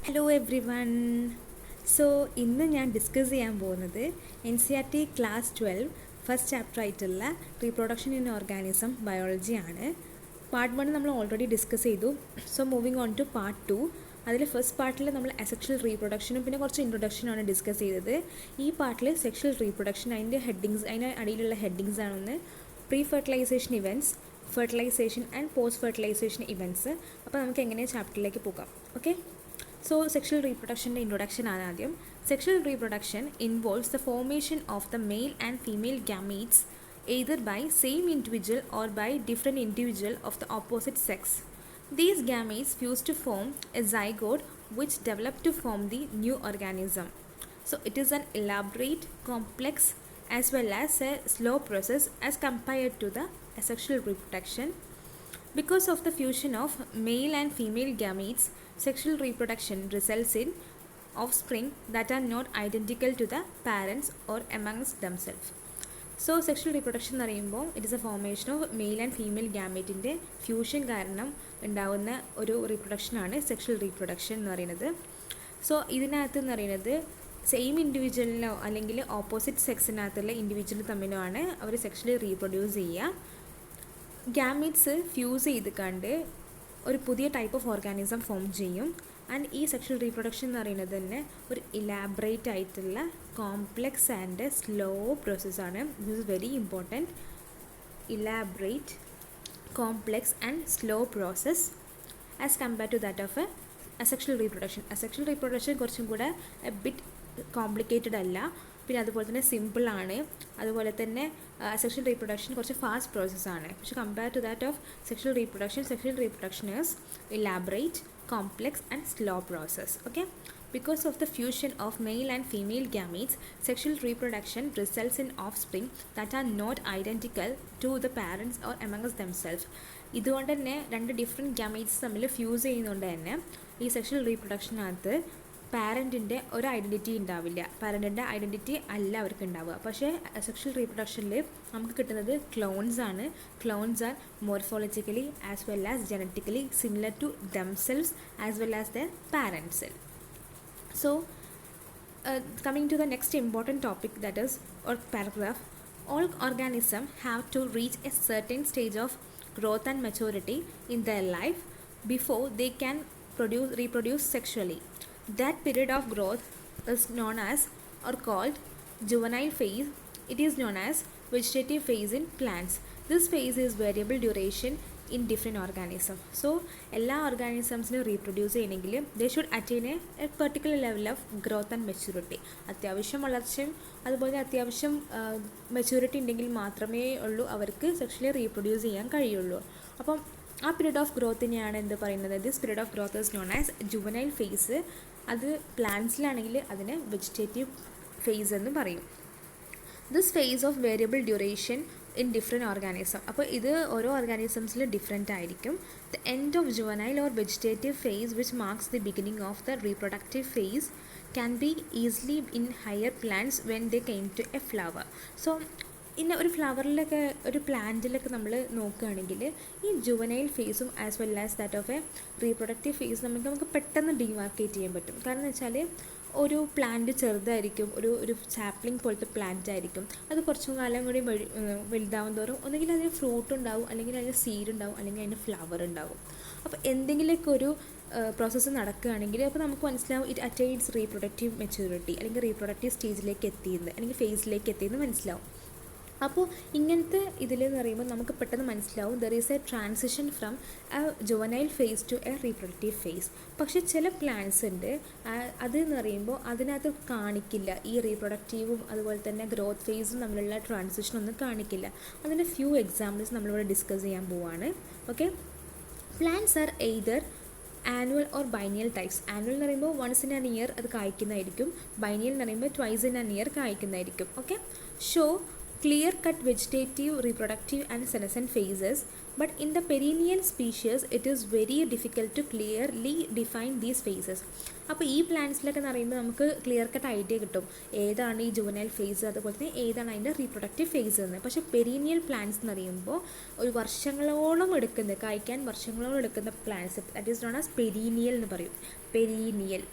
Hello every one. So ഇന്ന് ഞാൻ discuss ചെയ്യാൻ പോകുന്നത് NCERT ക്ലാസ് 12 ഫസ്റ്റ് ചാപ്റ്റർ ആയിട്ടുള്ള റീപ്രൊഡക്ഷൻ ഇൻ ഓർഗാനിസം ബയോളജി ആണ്. പാർട്ട് 1 നമ്മൾ ഓൾറെഡി ഡിസ്കസ് ചെയ്തു. So moving on to part 2. അതിൽ ഫസ്റ്റ് പാർട്ടിൽ നമ്മൾ അസെക്ഷൽ റീപ്രൊഡക്ഷനും പിന്നെ കുറച്ച് ഇൻട്രൊഡക്ഷനാണ് ഡിസ്കസ് ചെയ്തത്. ഈ പാർട്ടിൽ സെക്ഷൽ റീപ്രൊഡക്ഷൻ അതിൻ്റെ അടിയിലുള്ള ഹെഡിങ്സ് ആണെന്ന് pre fertilisation events, fertilisation and post fertilisation events. അപ്പോൾ നമുക്ക് എങ്ങനെ ചാപ്റ്ററിലേക്ക് പോകാം. Okay. So, sexual reproduction introduction ആണ് ആദ്യം. Sexual reproduction involves the formation of the male and female gametes either by same individual or by different individual of the opposite sex. These gametes fuse to form a zygote which develop to form the new organism. So, it is an elaborate, complex as well as a slow process as compared to the asexual reproduction. Because of the fusion of male and female gametes, sexual reproduction results in offspring that are not identical to the parents or amongst themselves. So, sexual reproduction എന്ന് പറയുമ്പോൾ it is a formation of male and female ഗാമേറ്റിൻ്റെ fusion കാരണം ഉണ്ടാകുന്ന ഒരു റീപ്രൊഡക്ഷനാണ് sexual reproduction എന്ന് പറയുന്നത്. So ഇതിനകത്ത് എന്ന് പറയുന്നത് സെയിം ഇൻഡിവിജ്വലിനോ അല്ലെങ്കിൽ ഓപ്പോസിറ്റ് സെക്സിനകത്തുള്ള ഇൻഡിവിജ്വൽ തമ്മിലോ ആണ് അവർ സെക്ഷലി റീപ്രൊഡ്യൂസ് ചെയ്യുക. ഗാമീറ്റ്സ് ഫ്യൂസ് ചെയ്ത് കണ്ട് ഒരു പുതിയ ടൈപ്പ് ഓഫ് ഓർഗാനിസം ഫോം ചെയ്യും. ആൻഡ് ഈ സെക്ഷൽ റീപ്രൊഡക്ഷൻ എന്ന് പറയുന്നത് തന്നെ ഒരു ഇലാബറേറ്റ് ആയിട്ടുള്ള കോംപ്ലെക്സ് ആൻഡ് സ്ലോ പ്രോസസ്സാണ്. This is very important. Elaborate, complex and slow process as compare to that of asexual reproduction. Asexual reproduction കുറച്ചും കൂടെ എ ബിറ്റ് കോംപ്ലിക്കേറ്റഡ് അല്ല, പിന്നെ അതുപോലെ തന്നെ സിമ്പിളാണ്. അതുപോലെ തന്നെ സെക്ഷൽ റീപ്രൊഡക്ഷൻ കുറച്ച് ഫാസ്റ്റ് പ്രോസസ്സാണ്. പക്ഷേ compare to that of sexual reproduction is elaborate, complex and slow process. Okay. Because of the fusion of male and female gametes, sexual reproduction results in offspring that are not identical to the parents or amongst themselves. ഇതുകൊണ്ട് തന്നെ രണ്ട് different gametes തമ്മിൽ fuse ചെയ്യുന്നതുകൊണ്ട് തന്നെ ഈ sexual റീപ്രൊഡക്ഷനകത്ത് പാരൻറ്റിൻ്റെ ഒരു identity ഉണ്ടാവില്ല. പാരൻറ്റിൻ്റെ identity അല്ല അവർക്ക് ഉണ്ടാവുക. പക്ഷേ സെക്ഷൽ റീപ്രൊഡക്ഷനിൽ നമുക്ക് കിട്ടുന്നത് ക്ലോൺസ് ആണ്. Clones are morphologically as well as genetically similar to themselves as well as the parents. So, coming to the next important topic, that is, or paragraph, all organisms have to reach a certain stage of growth and maturity in their life before they can reproduce sexually. That period of growth is known as or called juvenile phase. It is known as vegetative phase in plants. This phase is variable duration in different organisms. So, എല്ലാ ഓർഗാനിസംസിനും reproduce ചെയ്യണമെങ്കിൽ they should attain A particular level of growth and maturity. അത്യാവശ്യം വളർച്ചയും അതുപോലെ അത്യാവശ്യം maturity ഉണ്ടെങ്കിൽ മാത്രമേ ഉള്ളൂ അവർക്ക് സെക്ഷലി റീപ്രൊഡ്യൂസ് ചെയ്യാൻ കഴിയുള്ളൂ. അപ്പം ആ പീരീഡ് ഓഫ് ഗ്രോത്തിനെയാണ് എന്ത് പറയുന്നത്? This period of growth is known as juvenile phase. അത് പ്ലാന്റ്സിലാണെങ്കിൽ അതിനെ വെജിറ്റേറ്റീവ് ഫേസ് എന്ന് പറയും. This phase of variable duration in different organism. അപ്പോൾ ഇത് ഓരോ ഓർഗാനിസംസിൽ ഡിഫറെൻ്റ് ആയിരിക്കും. The end of juvenile or vegetative phase which marks the beginning of the reproductive phase can be easily in higher plants when they came to a flower. So ഇന്ന ഒരു ഫ്ലവറിലൊക്കെ ഒരു പ്ലാന്റിലൊക്കെ നമ്മൾ നോക്കുകയാണെങ്കിൽ ഈ ജുവനൈൽ ഫേസും as well as that of a reproductive phase നമുക്ക് പെട്ടെന്ന് demarcate ചെയ്യാൻ പറ്റും. കാരണം എന്ന് വെച്ചാൽ ഒരു പ്ലാന്റ് ചെറുതായിരിക്കും, ഒരു സാപ്ലിംഗ് പോലത്തെ പ്ലാന്റ് ആയിരിക്കും. അത് കുറച്ചും കാലം കൂടി വലുതാവും തോറും ഒന്നുകിൽ അതിന് ഫ്രൂട്ട് ഉണ്ടാവും, അല്ലെങ്കിൽ അതിന് സീഡ് ഉണ്ടാവും, അല്ലെങ്കിൽ അതിന് ഫ്ലവർ ഉണ്ടാവും. അപ്പോൾ എന്തെങ്കിലുമൊക്കെ ഒരു പ്രോസസ്സ് നടക്കുകയാണെങ്കിൽ അപ്പോൾ നമുക്ക് മനസ്സിലാവും ഇറ്റ് അറ്റൈൻസ് റീപ്രൊഡക്റ്റീവ് മെച്യൂരിറ്റി, അല്ലെങ്കിൽ റീപ്രൊഡക്റ്റീവ് സ്റ്റേജിലേക്ക് എത്തിയെന്ന്, അല്ലെങ്കിൽ ഫേസിലേക്ക് എത്തിയെന്ന് മനസ്സിലാവും. അപ്പോൾ ഇങ്ങനത്തെ ഇതിലെന്ന് പറയുമ്പോൾ നമുക്ക് പെട്ടെന്ന് മനസ്സിലാവും there is a transition from a juvenile phase to a reproductive phase. പക്ഷേ ചില പ്ലാന്റ്സ് ഉണ്ട് അതെന്ന് പറയുമ്പോൾ അതിനകത്ത് കാണിക്കില്ല ഈ റീപ്രൊഡക്റ്റീവും അതുപോലെ തന്നെ ഗ്രോത്ത് ഫേസും തമ്മിലുള്ള ട്രാൻസിഷനൊന്നും കാണിക്കില്ല. അതിൻ്റെ ഫ്യൂ എക്സാമ്പിൾസ് നമ്മളിവിടെ ഡിസ്കസ് ചെയ്യാൻ പോവുകയാണ്. Okay. Plants R either annual or biennial types. Annual എന്ന് പറയുമ്പോൾ വൺസ് ഇൻ ആൻ ഇയർ അത് കായ്ക്കുന്നതായിരിക്കും. ബൈനിയൽ എന്ന് പറയുമ്പോൾ ട്വൈസ് ഇൻ ആൻ ഇയർ കായ്ക്കുന്നതായിരിക്കും. Okay. So clear-cut vegetative, reproductive and senescent phases But in the perennial species it is very difficult to clearly define these phases. അപ്പോൾ ഈ പ്ലാന്റ്സിലൊക്കെ എന്ന് പറയുമ്പോൾ നമുക്ക് clear cut idea കിട്ടും ഏതാണ് ഈ ജുവനൈൽ ഫേസ്, അതുപോലെ തന്നെ ഏതാണ് അതിൻ്റെ റീപ്രൊഡക്റ്റീവ് ഫേസ് എന്ന്. പക്ഷേ പെരീനിയൽ പ്ലാന്റ്സ് എന്ന് പറയുമ്പോൾ ഒരു വർഷങ്ങളോളം എടുക്കുന്ന, കായ്ക്കാൻ വർഷങ്ങളോളം എടുക്കുന്ന plants, that is known as perennial എന്ന് പറയും. പെരീനിയൽ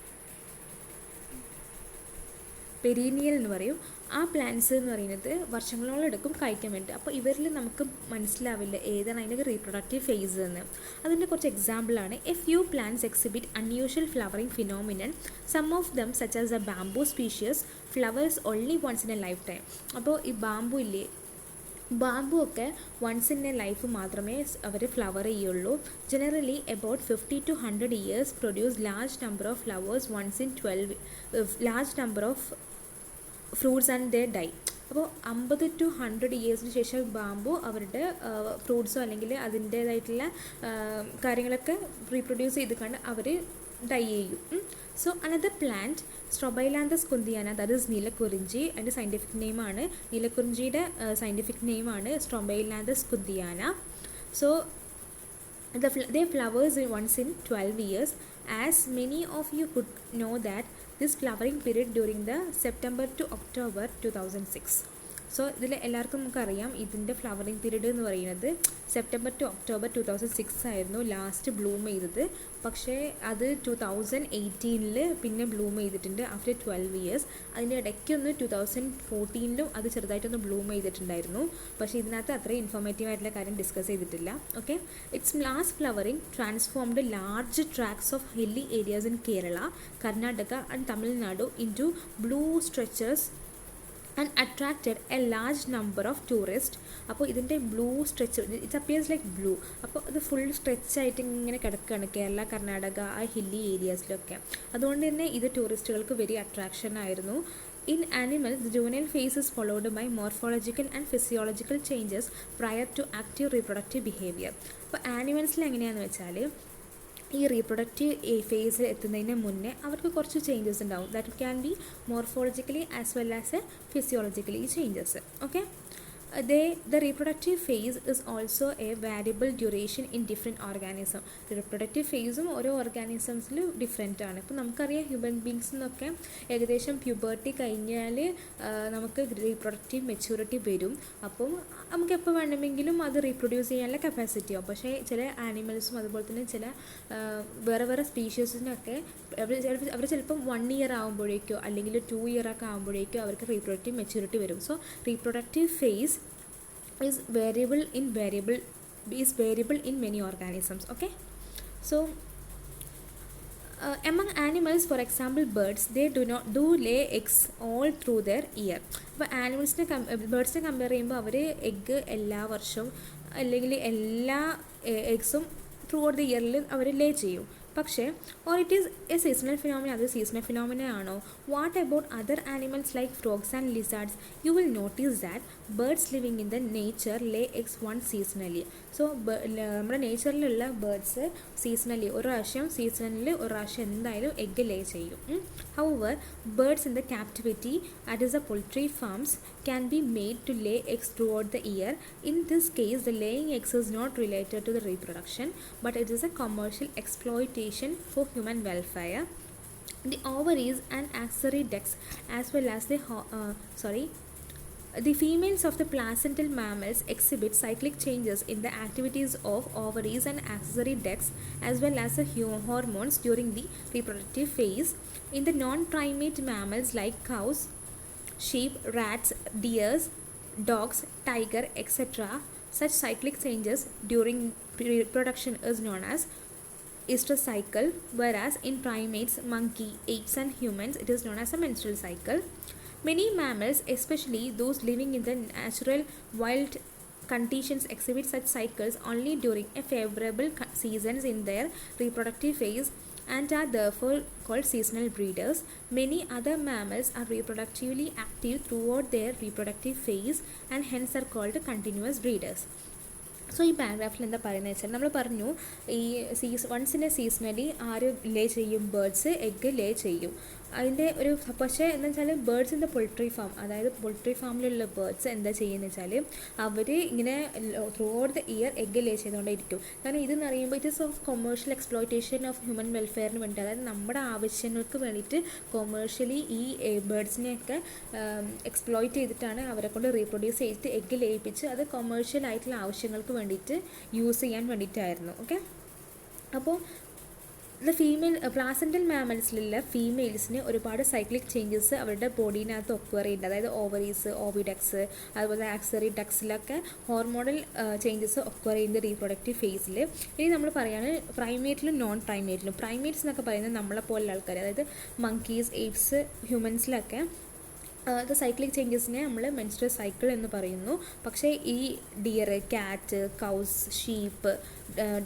എന്ന് പറയും. ആ പ്ലാന്റ്സ് എന്ന് പറയുന്നത് വർഷങ്ങളോളം എടുക്കും കായ്ക്കാൻ വേണ്ടി. അപ്പോൾ ഇവരിൽ നമുക്ക് മനസ്സിലാവില്ല ഏതാണ് അതിൻ്റെ റീപ്രൊഡക്റ്റീവ് ഫേസ് എന്ന്. അതിൻ്റെ കുറച്ച് എക്സാമ്പിളാണ്: a few plants exhibit unusual flowering phenomenon. Some of them such as a bamboo species flowers only once in a lifetime. അപ്പോൾ ഈ ബാംബു ഇല്ലേ, ബാംബു ഒക്കെ വൺസ് ഇൻ എ ലൈഫ് മാത്രമേ അവർ ഫ്ലവർ ചെയ്യുള്ളൂ. Generally about 50 to 100 years produce large number of flowers once in 12 large number of fruits and they die. അപ്പോൾ 50 to 100 ഇയേഴ്സിന് ശേഷം bamboo അവരുടെ ഫ്രൂട്ട്സോ അല്ലെങ്കിൽ അതിൻ്റേതായിട്ടുള്ള കാര്യങ്ങളൊക്കെ റീപ്രൊഡ്യൂസ് ചെയ്ത് കണ്ട് അവർ ഡൈ ചെയ്യും. So another plant Strobilanthes kunthiana, that is Neelakurinji. അതിൻ്റെ സയൻറ്റിഫിക് നെയിമാണ്, നീലക്കുറിഞ്ചിയുടെ സയൻറ്റിഫിക് നെയിമാണ് Strobilanthes kunthiana. So they flowers once in 12 years. As many of you could know that this flowering period during the September to October 2006. So ഇതിൽ എല്ലാവർക്കും നമുക്കറിയാം ഇതിൻ്റെ flowering period എന്ന് പറയുന്നത് സെപ്റ്റംബർ ടു ഒക്ടോബർ 2006 ആയിരുന്നു ലാസ്റ്റ് ബ്ലൂം ചെയ്തത്. പക്ഷേ അത് 2018 പിന്നെ ബ്ലൂം ചെയ്തിട്ടുണ്ട് ആഫ്റ്റർ 12 ഇയേഴ്സ്. അതിൻ്റെ ഇടയ്ക്കൊന്ന് 2014 അത് ചെറുതായിട്ടൊന്ന് ബ്ലൂം ചെയ്തിട്ടുണ്ടായിരുന്നു. പക്ഷേ ഇതിനകത്ത് അത്രയും ഇൻഫോർമേറ്റീവ് ആയിട്ടുള്ള കാര്യം ഡിസ്കസ് ചെയ്തിട്ടില്ല. Okay, it's last flowering transformed large tracts of hilly areas in Kerala, Karnataka and Tamil Nadu in to blue stretches and attracted a large number of tourists. അപ്പോൾ ഇതിൻ്റെ blue stretch, it's appears like blue. അപ്പോൾ ഇത് full stretch ആയിട്ട് ഇങ്ങനെ കിടക്കുകയാണ് കേരള, കർണാടക, ആ hilly ഏരിയാസിലൊക്കെ. അതുകൊണ്ട് തന്നെ ഇത് ടൂറിസ്റ്റുകൾക്ക് വെരി അട്രാക്ഷൻ ആയിരുന്നു. In animals, the juvenile phase is followed by morphological and physiological changes prior to active reproductive behavior. അപ്പോൾ ആനിമൽസിൽ എങ്ങനെയാണെന്ന് വെച്ചാൽ ഈ റീപ്രൊഡക്റ്റീവ് ഫേസിൽ എത്തുന്നതിന് മുന്നേ അവർക്ക് കുറച്ച് ചേഞ്ചസ് ഉണ്ടാവും. That can be morphologically as well as physiologically changes. Okay, the reproductive phase is also a variable duration in different organisms. reproductive phase ഓരോ ഓർഗാനിസംസിൽ ഡിഫറെൻ്റ് ആണ്. ഇപ്പോൾ നമുക്കറിയാം ഹ്യൂമൻ ബീങ്സിനൊക്കെ ഏകദേശം പ്യൂബർട്ടി കഴിഞ്ഞാൽ നമുക്ക് റീപ്രൊഡക്റ്റീവ് മെച്യൂരിറ്റി വരും. അപ്പം നമുക്ക് എപ്പോൾ വേണമെങ്കിലും അത് റീപ്രൊഡ്യൂസ് ചെയ്യാനുള്ള കപ്പാസിറ്റി ആവും. പക്ഷേ ചില ആനിമൽസും അതുപോലെ തന്നെ ചില വേറെ വേറെ സ്പീഷീസിനൊക്കെ അവർ ചിലപ്പം 1 year ആകുമ്പോഴേക്കോ അല്ലെങ്കിൽ 2 year ഒക്കെ ആകുമ്പോഴേക്കോ അവർക്ക് റീപ്രൊഡക്റ്റീവ് മെച്യൂരിറ്റി വരും. So reproductive phase is variable in many organisms. Okay, so among animals, for example birds, they do lay eggs all through their year. അപ്പോൾ ആനിമൽസിനെ ബേർഡ്സിനെ കമ്പയർ ചെയ്യുമ്പോൾ അവർ എഗ്ഗ് എല്ലാ വർഷവും അല്ലെങ്കിൽ എല്ലാ എഗ്സും ത്രൂ ഔട്ട് ദി ഇയറിൽ അവർ ലേ ചെയ്യും. പക്ഷേ or it is A seasonal phenomena, അത് സീസണൽ ഫിനോമിന ആണോ? What about other animals like frogs and lizards? You will notice that birds living in the nature Leh eggs one seasonally. So നമ്മുടെ നേച്ചറിലുള്ള birds seasonally ഒരു പ്രാവശ്യം എന്തായാലും egg ലേ ചെയ്യും. However birds in the captivity at is A poultry farms can be made to lay eggs throughout the year. In this case, the laying eggs is not related to the reproduction, but it is a commercial exploitation for human welfare. The ovaries and axillary ducts, as well as the females of the placental mammals exhibit cyclic changes in the activities of ovaries and axillary ducts, as well as the hormones during the reproductive phase. In the non-primate mammals like cows, sheep, rats, deers, dogs, tiger, etc., such cyclic changes during reproduction is known as estrous cycle, whereas in primates, monkey, apes and humans it is known as a menstrual cycle. Many mammals, especially those living in the natural wild conditions, exhibit such cycles only during a favorable seasons in their reproductive phase and are therefore called seasonal breeders. Many other mammals are reproductively active throughout their reproductive phase and hence are called continuous breeders. So ഈ പാരഗ്രാഫിൽ എന്താ പറയുന്നത് വെച്ചാൽ നമ്മൾ പറഞ്ഞു ഈ വൺസിനെ seasonally ആര് ലേ ചെയ്യും? Birds egg ലേ ചെയ്യും. അതിൻ്റെ ഒരു പക്ഷേ എന്ന് വെച്ചാൽ birds in the poultry farm, അതായത് പോൾട്രി ഫാമിലുള്ള ബേർഡ്സ് എന്താ ചെയ്യുന്നത് വെച്ചാൽ അവർ ഇങ്ങനെ throughout the year egg lay ചെയ്തുകൊണ്ടേയിരിക്കും. കാരണം ഇതെന്ന് പറയുമ്പോൾ it is of commercial exploitation of human വെൽഫെയറിന് വേണ്ടി, അതായത് നമ്മുടെ ആവശ്യങ്ങൾക്ക് വേണ്ടിയിട്ട് കൊമേഴ്ഷ്യലി ഈ ബേർഡ്സിനെയൊക്കെ എക്സ്പ്ലോയിറ്റ് ചെയ്തിട്ടാണ് അവരെ കൊണ്ട് റീപ്രൊഡ്യൂസ് ചെയ്തിട്ട് എഗ് ലയിപ്പിച്ച് അത് കൊമേഴ്ഷ്യൽ ആയിട്ടുള്ള ആവശ്യങ്ങൾക്ക് വേണ്ടിയിട്ട് യൂസ് ചെയ്യാൻ വേണ്ടിയിട്ടായിരുന്നു. ഓക്കെ, അപ്പോൾ ഫീമെയിൽ പ്ലാസൻ്റൽ മാമൽസിലുള്ള ഫീമെയിൽസിന് ഒരുപാട് സൈക്ലിക് ചേഞ്ചസ് അവരുടെ ബോഡീനകത്ത് ഒക്വർ ചെയ്യുന്നുണ്ട്. അതായത് ഓവറീസ്, ഓവിഡക്സ്, അതുപോലെ ആക്സറി ഡക്സിലൊക്കെ ഹോർമോണൽ ചേഞ്ചസ് ഒക്വർ ചെയ്യുന്ന റീപ്രൊഡക്റ്റീവ് ഫേസിൽ. ഇനി നമ്മൾ പറയുകയാണ് പ്രൈമേറ്റിലും നോൺ പ്രൈമേറ്റിലും. പ്രൈമേറ്റ്സ് എന്നൊക്കെ പറയുന്നത് നമ്മളെപ്പോലുള്ള ആൾക്കാർ, അതായത് മങ്കീസ്, എയ്പ്സ്, ഹ്യൂമൻസിലൊക്കെ സൈക്ലിക് ചേഞ്ചസിനെ നമ്മൾ മെൻസ്ട്രൽ സൈക്കിൾ എന്ന് പറയുന്നു. പക്ഷേ ഈ dear, cat, cows, sheep,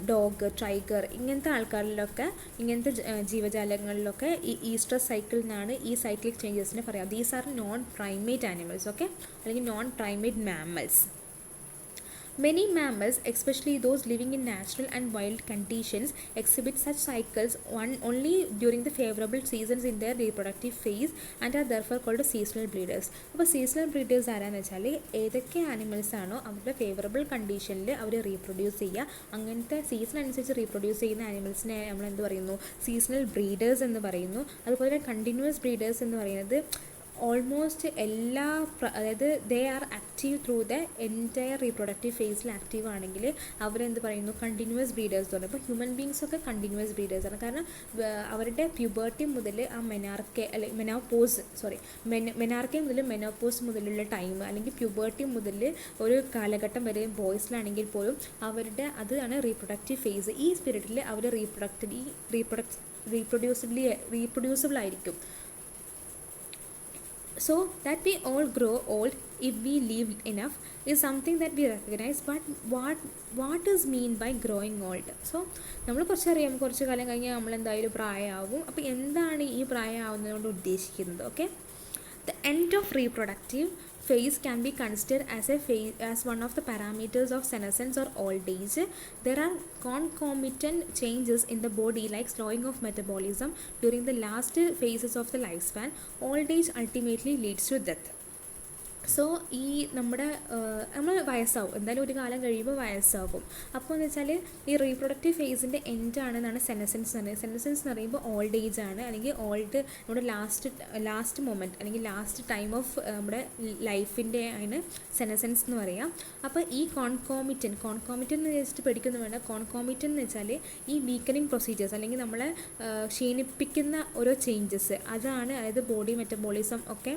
dog, tiger ഇങ്ങനത്തെ ആൾക്കാരിലൊക്കെ, ഇങ്ങനത്തെ ജീവജാലങ്ങളിലൊക്കെ ഈ ഈസ്ട്രസ് സൈക്കിൾ എന്നാണ് ഈ സൈക്ലിക് ചേഞ്ചസിനെ പറയാം. These are non primate animals. Okay, അല്ലെങ്കിൽ non primate mammals. Many mammals, especially those living in natural and wild conditions, exhibit such cycles only during the favorable seasons in their reproductive phase and are therefore called seasonal breeders. അപ്പോൾ seasonal breeders ആരാന്ന് വെച്ചാൽ ഏതൊക്കെ animals ആണോ അവരുടെ favourable കണ്ടീഷനിൽ അവർ reproduce ചെയ്യുക, അങ്ങനത്തെ season അനുസരിച്ച് റീപ്രൊഡ്യൂസ് ചെയ്യുന്ന ആനിമൽസിനെ നമ്മൾ എന്ത് പറയുന്നു? സീസണൽ ബ്രീഡേഴ്സ് എന്ന് പറയുന്നു. അതുപോലെ കണ്ടിന്യൂസ് ബ്രീഡേഴ്സ് എന്ന് പറയുന്നത് ഓൾമോസ്റ്റ് എല്ലാ അതായത് they are active through the entire reproductive ഫേസിൽ ആക്റ്റീവ് ആണെങ്കിൽ അവരെന്ത് പറയുന്നു? കണ്ടിന്യൂസ് ബ്രീഡേഴ്സ് എന്ന് പറയും. ഇപ്പോൾ ഹ്യൂമൻ ബീങ്സൊക്കെ കണ്ടിന്യൂസ് ബ്രീഡേഴ്സാണ്. കാരണം അവരുടെ പ്യൂബർട്ടി മുതൽ ആ മെനാർക്കെ മുതൽ മെനോപോസ് മുതലുള്ള ടൈം, അല്ലെങ്കിൽ പ്യൂബർട്ടി മുതൽ ഒരു കാലഘട്ടം വരെ ബോയ്സിലാണെങ്കിൽ പോലും അവരുടെ അതാണ് റീപ്രൊഡക്റ്റീവ് ഫേസ്. ഈ സ്പിരിറ്റിൽ അവർ റീപ്രൊഡ്യൂസിബിൾ ആയിരിക്കും. So that we all grow old if we live enough is something that we recognize, but what is mean by growing old? So നമ്മൾ കുറച്ചറിയാം, കുറച്ച് കാലം കഴിഞ്ഞാൽ നമ്മൾ എന്തായാലും പ്രായമാവും. അപ്പോൾ എന്താണ് ഈ പ്രായമാവുന്നതുകൊണ്ട് ഉദ്ദേശിക്കുന്നത്? Okay, the end of reproductive phase can be considered as one of the parameters of senescence or old age. There are concomitant changes in the body like slowing of metabolism during the last phases of the lifespan. Old age ultimately leads to death. So ഈ നമ്മൾ വയസ്സാവും, എന്തായാലും ഒരു കാലം കഴിയുമ്പോൾ വയസ്സാകും. അപ്പോൾ എന്ന് വെച്ചാൽ ഈ റീപ്രൊഡക്റ്റീവ് ഫേസിൻ്റെ എൻഡാണെന്നാണ് സെനസൻസ് എന്ന് പറയുന്നത്. സെനസൻസ് എന്ന് പറയുമ്പോൾ ഓൾഡ് ഏജ് ആണ്, അല്ലെങ്കിൽ നമ്മുടെ ലാസ്റ്റ് മൊമെൻറ്റ് അല്ലെങ്കിൽ ലാസ്റ്റ് ടൈം ഓഫ് നമ്മുടെ ലൈഫിൻ്റെ ആണ് സെനസൻസ് എന്ന് പറയാം. അപ്പോൾ ഈ കോൺകോമിറ്റൻ എന്ന് വെച്ചിട്ട് പഠിക്കുന്ന വേണ്ട. കോൺകോമിറ്റൻ എന്ന് വെച്ചാൽ ഈ വീക്കനിങ് പ്രൊസീജിയേഴ്സ് അല്ലെങ്കിൽ നമ്മളെ ക്ഷീണിപ്പിക്കുന്ന ഓരോ ചേഞ്ചസ്, അതാണ്. അതായത് ബോഡി മെറ്റബോളിസം ഒക്കെ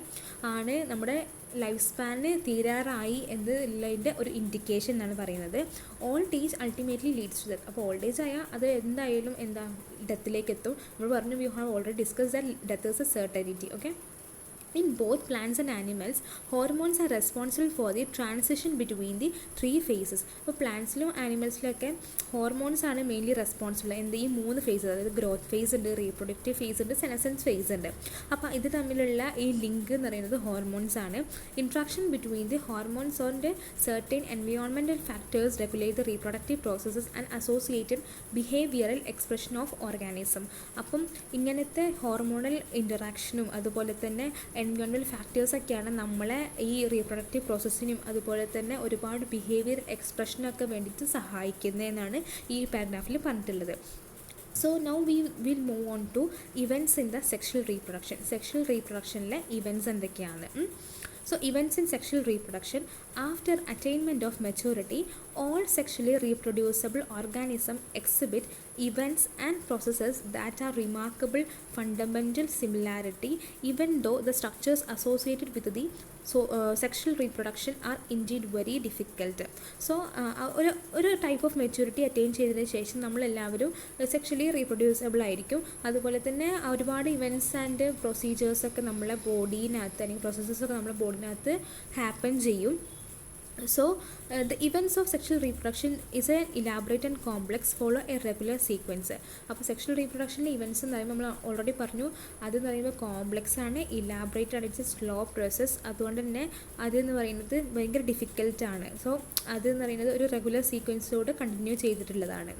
ആണ് നമ്മുടെ ലൈഫ് സ്പാനിന് തീരാറായി എന്നുള്ളതിൻ്റെ ഒരു ഇൻഡിക്കേഷൻ എന്നാണ് പറയുന്നത്. Old age ultimately leads to death. അപ്പോൾ ഓൾഡ് ഏജ് ആയാൽ അത് എന്തായാലും ഡെത്തിലേക്ക് എത്തും. നമ്മൾ പറഞ്ഞു, we have already discuss that death is a certainty. Okay, in both plants and animals, hormones are responsible for the transition between the three phases. അപ്പോൾ പ്ലാന്റ്സിലും ആനിമൽസിലൊക്കെ hormones ആണ് മെയിൻലി റെസ്പോൺസിബിൾ. ഈ 3 ഫേസ്, അതായത് ഗ്രോത്ത് ഫേസ് ഉണ്ട്, reproductive face ഉണ്ട്, senescence face ഉണ്ട്. അപ്പോൾ ഇത് തമ്മിലുള്ള ഈ ലിങ്ക് എന്ന് പറയുന്നത് ഹോർമോൺസ് ആണ്. Interaction between the hormones and certain environmental factors regulate the reproductive processes and associated behavioral expression of organism. അപ്പം ഇങ്ങനത്തെ ഹോർമോണൽ ഇൻറ്ററാക്ഷനും അതുപോലെ തന്നെ എൻവയോൺമെൻറ്റൽ ഫാക്ടേഴ്സൊക്കെയാണ് നമ്മളെ ഈ റീപ്രൊഡക്റ്റീവ് പ്രോസസ്സിനും അതുപോലെ തന്നെ ഒരുപാട് ബിഹേവിയർ എക്സ്പ്രഷനൊക്കെ വേണ്ടിയിട്ട് സഹായിക്കുന്നതെന്നാണ് ഈ പാരഗ്രാഫിൽ പറഞ്ഞിട്ടുള്ളത്. So now we will move on to events in the sexual reproduction. Sexual reproductionലെ events എന്തൊക്കെയാണ്? So events in sexual reproduction. After attainment of maturity, all sexually reproducible organisms exhibit events and processes that are remarkable fundamental similarity, even though the structures associated with the sexual reproduction are indeed very difficult. So ഒരു type of maturity attain ചെയ്തതിന് ശേഷം നമ്മളെല്ലാവരും sexually റീപ്രൊഡ്യൂസബിൾ ആയിരിക്കും. അതുപോലെ തന്നെ ഒരുപാട് events and പ്രൊസീജിയേഴ്സൊക്കെ നമ്മളെ ബോഡീനകത്ത് അല്ലെങ്കിൽ പ്രോസസ്സസൊക്കെ നമ്മുടെ ബോഡീനകത്ത് ഹാപ്പൻ ചെയ്യും. So, the events of sexual reproduction is an elaborate and complex, follow a regular sequence. അപ്പോൾ സെക്ഷൽ റീപ്രൊഡക്ഷനിലെ ഇവൻറ്റ്സ് എന്ന് പറയുമ്പോൾ നമ്മൾ ഓൾറെഡി പറഞ്ഞു, അതെന്ന് പറയുമ്പോൾ കോംപ്ലക്സ് ആണ്, ഇലാബറേറ്റ് ആണ്, ഇറ്റ്സ് സ്ലോ പ്രോസസ്സ്. അതുകൊണ്ട് തന്നെ അതെന്ന് പറയുന്നത് ഭയങ്കര ഡിഫിക്കൽട്ടാണ്. സോ അതെന്ന് പറയുന്നത് ഒരു റെഗുലർ സീക്വൻസിലൂടെ കണ്ടിന്യൂ ചെയ്തിട്ടുള്ളതാണ്.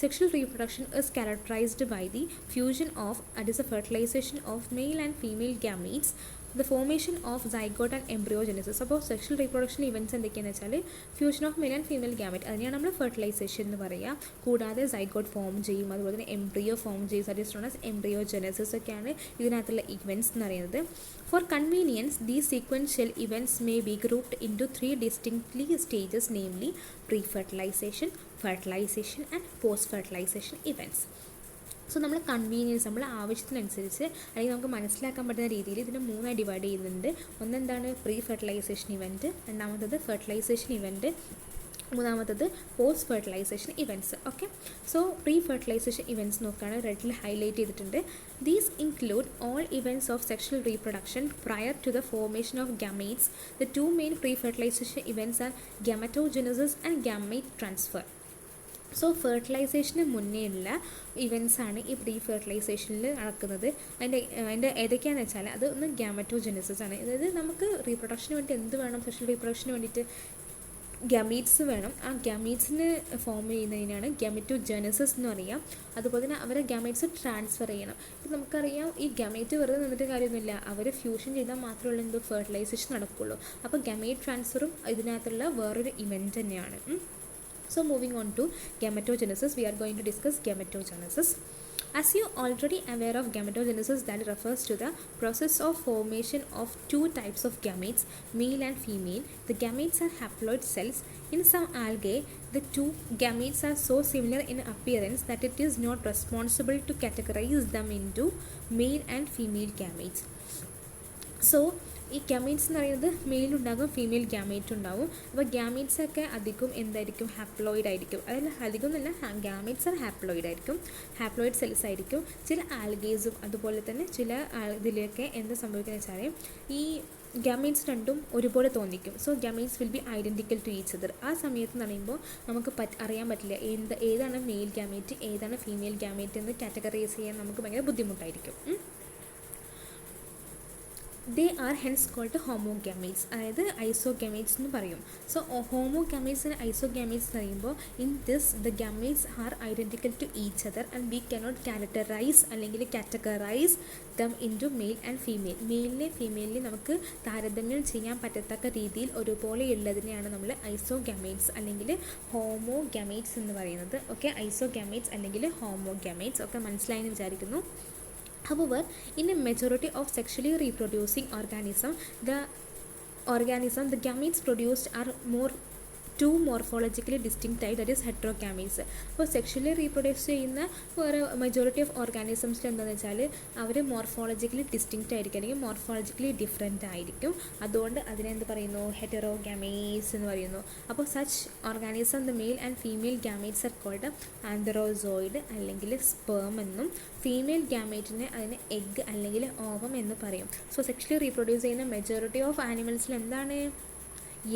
Sexual reproduction is characterised by the fusion of at is a fertilisation of male and female gametes, the formation of zygote and embryogenesis. അപ്പോൾ സെക്ഷൽ റീപ്രൊഡക്ഷൻ ഇവൻറ്റ്സ് എന്തൊക്കെയാണെന്ന് വെച്ചാൽ fusion of male and female gamete, അതിനെയാണ് നമ്മൾ fertilisation എന്ന് പറയുക. കൂടാതെ zygote form ചെയ്യും, അതുപോലെ തന്നെ എംബ്രിയോ ഫോം ചെയ്യും, that is known as embryogenesis ഒക്കെയാണ് ഇതിനകത്തുള്ള ഇവൻറ്റ്സ് എന്ന് പറയുന്നത്. For convenience these sequential events may be grouped into 3 distinctly stages, namely pre fertilisation, fertilisation and post fertilisation events. So നമ്മൾ convenience, നമ്മൾ ആവശ്യത്തിനനുസരിച്ച് അല്ലെങ്കിൽ നമുക്ക് മനസ്സിലാക്കാൻ പറ്റുന്ന രീതിയിൽ ഇതിനെ 3 ഡിവൈഡ് ചെയ്യുന്നുണ്ട്. ഒന്നെന്താണ് പ്രീ ഫെർട്ടിലൈസേഷൻ ഇവൻറ്റ്, രണ്ടാമത്തത് ഫെർട്ടിലൈസേഷൻ ഇവൻറ്റ്, മൂന്നാമത്തത് post fertilisation events. Okay, so pre fertilisation events നോക്കുകയാണ്, റെഡിൽ ഹൈലൈറ്റ് ചെയ്തിട്ടുണ്ട്. These include all events of sexual reproduction prior to the formation of gametes. The 2 main pre fertilisation events are gametogenesis and gamete transfer. So ഫെർട്ടിലൈസേഷന് മുന്നേ ഉള്ള ഇവൻറ്റ്സാണ് ഈ pre ഫെർട്ടിലൈസേഷനിൽ നടക്കുന്നത്. അതിൻ്റെ ഏതൊക്കെയാണെന്ന് വെച്ചാൽ അത് ഒന്ന് ഗാമറ്റോജനസിസ് ആണ്. അതായത് നമുക്ക് റീപ്രൊഡക്ഷന് വേണ്ടി എന്ത് വേണം, സെക്ഷൽ റീപ്രൊഡക്ഷന് വേണ്ടിയിട്ട് ഗാമീറ്റ്സ് വേണം. ആ ഗാമീറ്റ്സിന് ഫോം ചെയ്യുന്നതിനാണ് ഗാമറ്റോജനസിസ് എന്ന് പറയുക. അതുപോലെ തന്നെ അവരെ ഗാമീറ്റ്സ് ട്രാൻസ്ഫർ ചെയ്യണം. ഇപ്പം നമുക്കറിയാം ഈ ഗാമേറ്റ് വെറുതെ നിന്നിട്ട് കാര്യമൊന്നുമില്ല, അവർ ഫ്യൂഷൻ ചെയ്താൽ മാത്രമേ എന്തോ ഫെർട്ടിലൈസേഷൻ നടക്കുകയുള്ളൂ. അപ്പോൾ ഗാമേറ്റ് ട്രാൻസ്ഫറും ഇതിനകത്തുള്ള വേറൊരു ഇവൻറ്റ് തന്നെയാണ്. So moving on to gametogenesis, we are going to discuss gametogenesis. As you already aware of gametogenesis, that refers to the process of formation of 2 types of gametes, male and female. The gametes are haploid cells. In some algae, the 2 gametes are so similar in appearance that it is not responsible to categorize them into male and female gametes. So ഈ gametes എന്ന് പറയുന്നത് മെയിലുണ്ടാകും, female gamete ഉണ്ടാവും. അപ്പോൾ ഗാമീറ്റ്സൊക്കെ അധികം എന്തായിരിക്കും, haploid ആയിരിക്കും. അതിൽ അധികം എന്നല്ല, ഗാമീറ്റ്സ് ആർ ഹാപ്ലോയിഡ് ആയിരിക്കും, ഹാപ്ലോയിഡ് സെൽസ് ആയിരിക്കും. ചില ആൽഗേസും അതുപോലെ തന്നെ ചില ഇതിലൊക്കെ എന്താ സംഭവിക്കുന്നത് വെച്ചാൽ ഈ ഗാമീറ്റ്സ് രണ്ടും ഒരുപോലെ തോന്നിക്കും. So gametes will be identical to each other. ആ സമയത്ത് എന്ന് പറയുമ്പോൾ നമുക്ക് അറിയാൻ പറ്റില്ല ഏതാണ് മെയിൽ ഗാമേറ്റ് ഏതാണ് ഫീമെയിൽ ഗാമേറ്റ് എന്ന് കാറ്റഗറൈസ് ചെയ്യാൻ നമുക്ക് ഭയങ്കര ബുദ്ധിമുട്ടായിരിക്കും. They are hence called homogametes, അതായത് ഐസോഗാമീറ്റ്സ് എന്ന് പറയും. സോ ഹോമോഗാമീറ്റ്സ് ആൻഡ് ഐസോഗാമീറ്റ്സ് എന്ന് പറയുമ്പോൾ in this the gametes are identical to each other and we cannot characterise അല്ലെങ്കിൽ categorise them into male and female. മെയിലിനെ ഫീമെയിലിനെ നമുക്ക് താരതമ്യം ചെയ്യാൻ പറ്റത്തക്ക രീതിയിൽ ഒരുപോലെ ഉള്ളതിനെയാണ് നമ്മൾ ഐസോഗാമീറ്റ്സ് അല്ലെങ്കിൽ ഹോമോഗാമീറ്റ്സ് എന്ന് പറയുന്നത്. ഓക്കെ, ഐസോഗാമീറ്റ്സ് അല്ലെങ്കിൽ ഹോമോഗാമീറ്റ്സ് ഒക്കെ മനസ്സിലായെന്ന് വിചാരിക്കുന്നു. However, in a majority of sexually reproducing organism, the gametes produced are two morphologically distinct type, that is heterogametes. അപ്പോൾ സെക്ഷലി റീപ്രൊഡ്യൂസ് ചെയ്യുന്ന വേറെ മെജോറിറ്റി ഓഫ് ഓർഗാനിസംസിൽ എന്താണെന്ന് വെച്ചാൽ അവർ മോർഫോളജിക്കലി ഡിസ്റ്റിങ്ക്റ്റ് ആയിരിക്കും അല്ലെങ്കിൽ മോർഫോളജിക്കലി ഡിഫറെൻ്റ് ആയിരിക്കും. അതുകൊണ്ട് അതിനെന്ത് പറയുന്നു, ഹെറ്ററോഗാമീറ്റ്സ് എന്ന് പറയുന്നു. അപ്പോൾ such organism the male and female gametes are called antherozoid അല്ലെങ്കിൽ സ്പേം എന്നും, ഫീമെയിൽ ഗാമേറ്റിനെ അതിന് എഗ് അല്ലെങ്കിൽ ഓവം എന്ന് പറയും. സോ സെക്ഷലി റീപ്രൊഡ്യൂസ് ചെയ്യുന്ന മെജോറിറ്റി ഓഫ് ആനിമൽസിൽ എന്താണ്,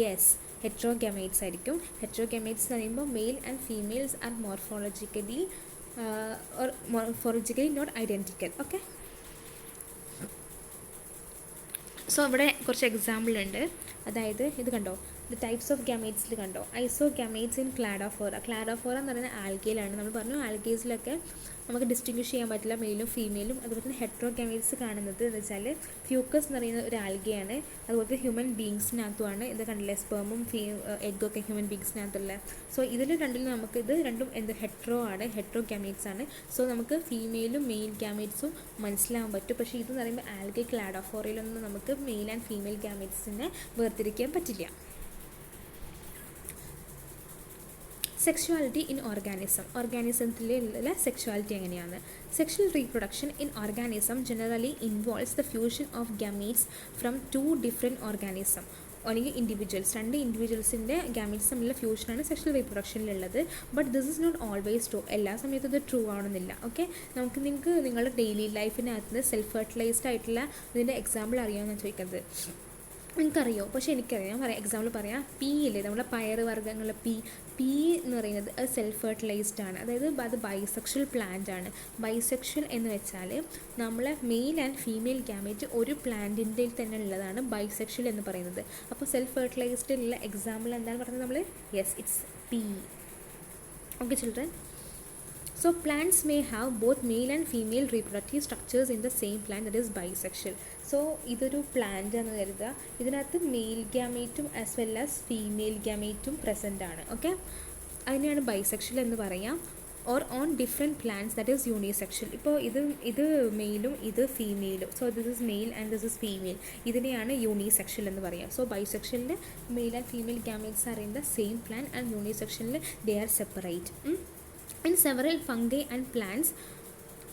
യെസ്, ഹെറ്ററോഗാമേറ്റ്സ് ആയിരിക്കും. ഹെറ്ററോഗാമേറ്റ്സ് എന്ന് പറയുമ്പോൾ male and females are morphologically not identical. Okay, so ഇവിടെ കുറച്ച് എക്സാമ്പിൾ ഉണ്ട്. അതായത് ഇത് കണ്ടോ, ദ ടൈപ്സ് ഓഫ് ഗാമേറ്റ്സിൽ കണ്ടോ, ഐസോഗാമേറ്റ്സ് ഇൻ ക്ലാഡോഫോറ. ക്ലാഡോഫോറ എന്ന് പറയുന്ന ആൽഗയിലാണ്. നമ്മൾ പറഞ്ഞു ആൽഗേസിലൊക്കെ നമുക്ക് ഡിസ്റ്റിങ്വിഷ് ചെയ്യാൻ പറ്റില്ല മെയിലും ഫീമെയിലും. അതുപോലെ തന്നെ ഹെറ്ററോഗാമേറ്റ്സ് കാണുന്നത് എന്ന് വെച്ചാൽ ഫ്യൂക്കസ് എന്ന് പറയുന്ന ഒരു ആൽഗയാണ്. അതുപോലെ ഹ്യൂമൻ ബീങ്സിനകത്തുമാണ് ഇത് കണ്ടില്ലേ, സ്പെർമും എഗ്ഗൊക്കെ ഹ്യൂമൻ ബീങ്സിനകത്തുള്ള. സോ ഇതിൽ രണ്ടിലും നമുക്ക് ഇത് രണ്ടും ഹെറ്ററോ ആണ്, ഹെറ്ററോഗാമേറ്റ്സ് ആണ്. സോ നമുക്ക് ഫീമെയിലും മെയിൽ ഗാമേറ്റ്സും മനസ്സിലാകാൻ പറ്റും. പക്ഷേ ഇതെന്ന് പറയുമ്പോൾ ആൽഗെ ക്ലാഡോഫോറയിലൊന്നും നമുക്ക് മെയിൽ ആൻഡ് ഫീമെയിൽ ഗാമേറ്റ്സിനെ വേർതിരിക്കാൻ പറ്റില്ല. സെക്ഷുവാലിറ്റി ഇൻ ഓർഗാനിസത്തിലുള്ള സെക്ഷുവാലിറ്റി എങ്ങനെയാണ്? Sexual reproduction in organism generally involves the fusion of gametes from 2 different organism അല്ലെങ്കിൽ ഇൻഡിവിജ്വൽസ്. 2 ഇൻഡിവിജ്വൽസിൻ്റെ ഗാമീറ്റ്സ് തമ്മിലുള്ള ഫ്യൂഷനാണ് സെക്ഷൽ റീപ്രൊഡക്ഷനിലുള്ളത്. But this is not always true. എല്ലാ സമയത്തും ഇത് ട്രൂ ആവണമെന്നില്ല. ഓക്കെ, നിങ്ങൾക്ക് നിങ്ങളുടെ ഡെയിലി ലൈഫിനകത്ത് സെൽഫ് ഫെർട്ടിലൈസ്ഡ് ആയിട്ടുള്ള ഇതിൻ്റെ എക്സാമ്പിൾ അറിയാമെന്ന് ചോദിക്കുന്നത്. നിങ്ങൾക്കറിയോ? പക്ഷേ എനിക്കറിയാം. ഞാൻ പറയാം, എക്സാമ്പിൾ പറയാം. പീ ഇല്ലേ, നമ്മുടെ പയർ വർഗ്ഗങ്ങൾ, പീ എന്ന് പറയുന്നത് അത് സെൽഫ് ഫെർട്ടിലൈസ്ഡ് ആണ്. അതായത് അത് ബൈസെക്ഷൽ പ്ലാന്റ് ആണ്. ബൈസെക്ഷൽ എന്ന് വെച്ചാൽ നമ്മളെ മെയിൽ ആൻഡ് ഫീമെയിൽ ഗ്യാമേറ്റ് ഒരു പ്ലാന്റിൻ്റെ തന്നെ ഉള്ളതാണ് ബൈസെക്ഷൽ എന്ന് പറയുന്നത്. അപ്പോൾ സെൽഫ് ഫെർട്ടിലൈസ്ഡിലുള്ള എക്സാമ്പിൾ എന്താണ് പറഞ്ഞത് നമ്മൾ? Yes, it's P. Okay children. So plants may have both male and female reproductive structures in the same plant, that is bisexual. So ഇതൊരു പ്ലാന്റ് എന്ന് കരുതുക. ഇതിനകത്ത് മെയിൽ ഗ്യാമേറ്റും ആസ് വെൽ ആസ് ഫീമെയിൽ ഗ്യാമേറ്റും present ആണ്. ഓക്കെ, അതിനെയാണ് bisexual എന്ന് പറയാം. Or on different plants, that is unisexual. ഇപ്പോൾ ഇത് മെയിലും ഇത് ഫീമെയിലും. So this is male and this is female. ഇതിനെയാണ് യൂണിസെക്ഷൽ എന്ന് പറയുക. സോ ബൈസെക്ഷലിൽ male and female gametes are in the same plant and യൂണിസെക്ഷലിൽ they are separate. In several fungi and plants,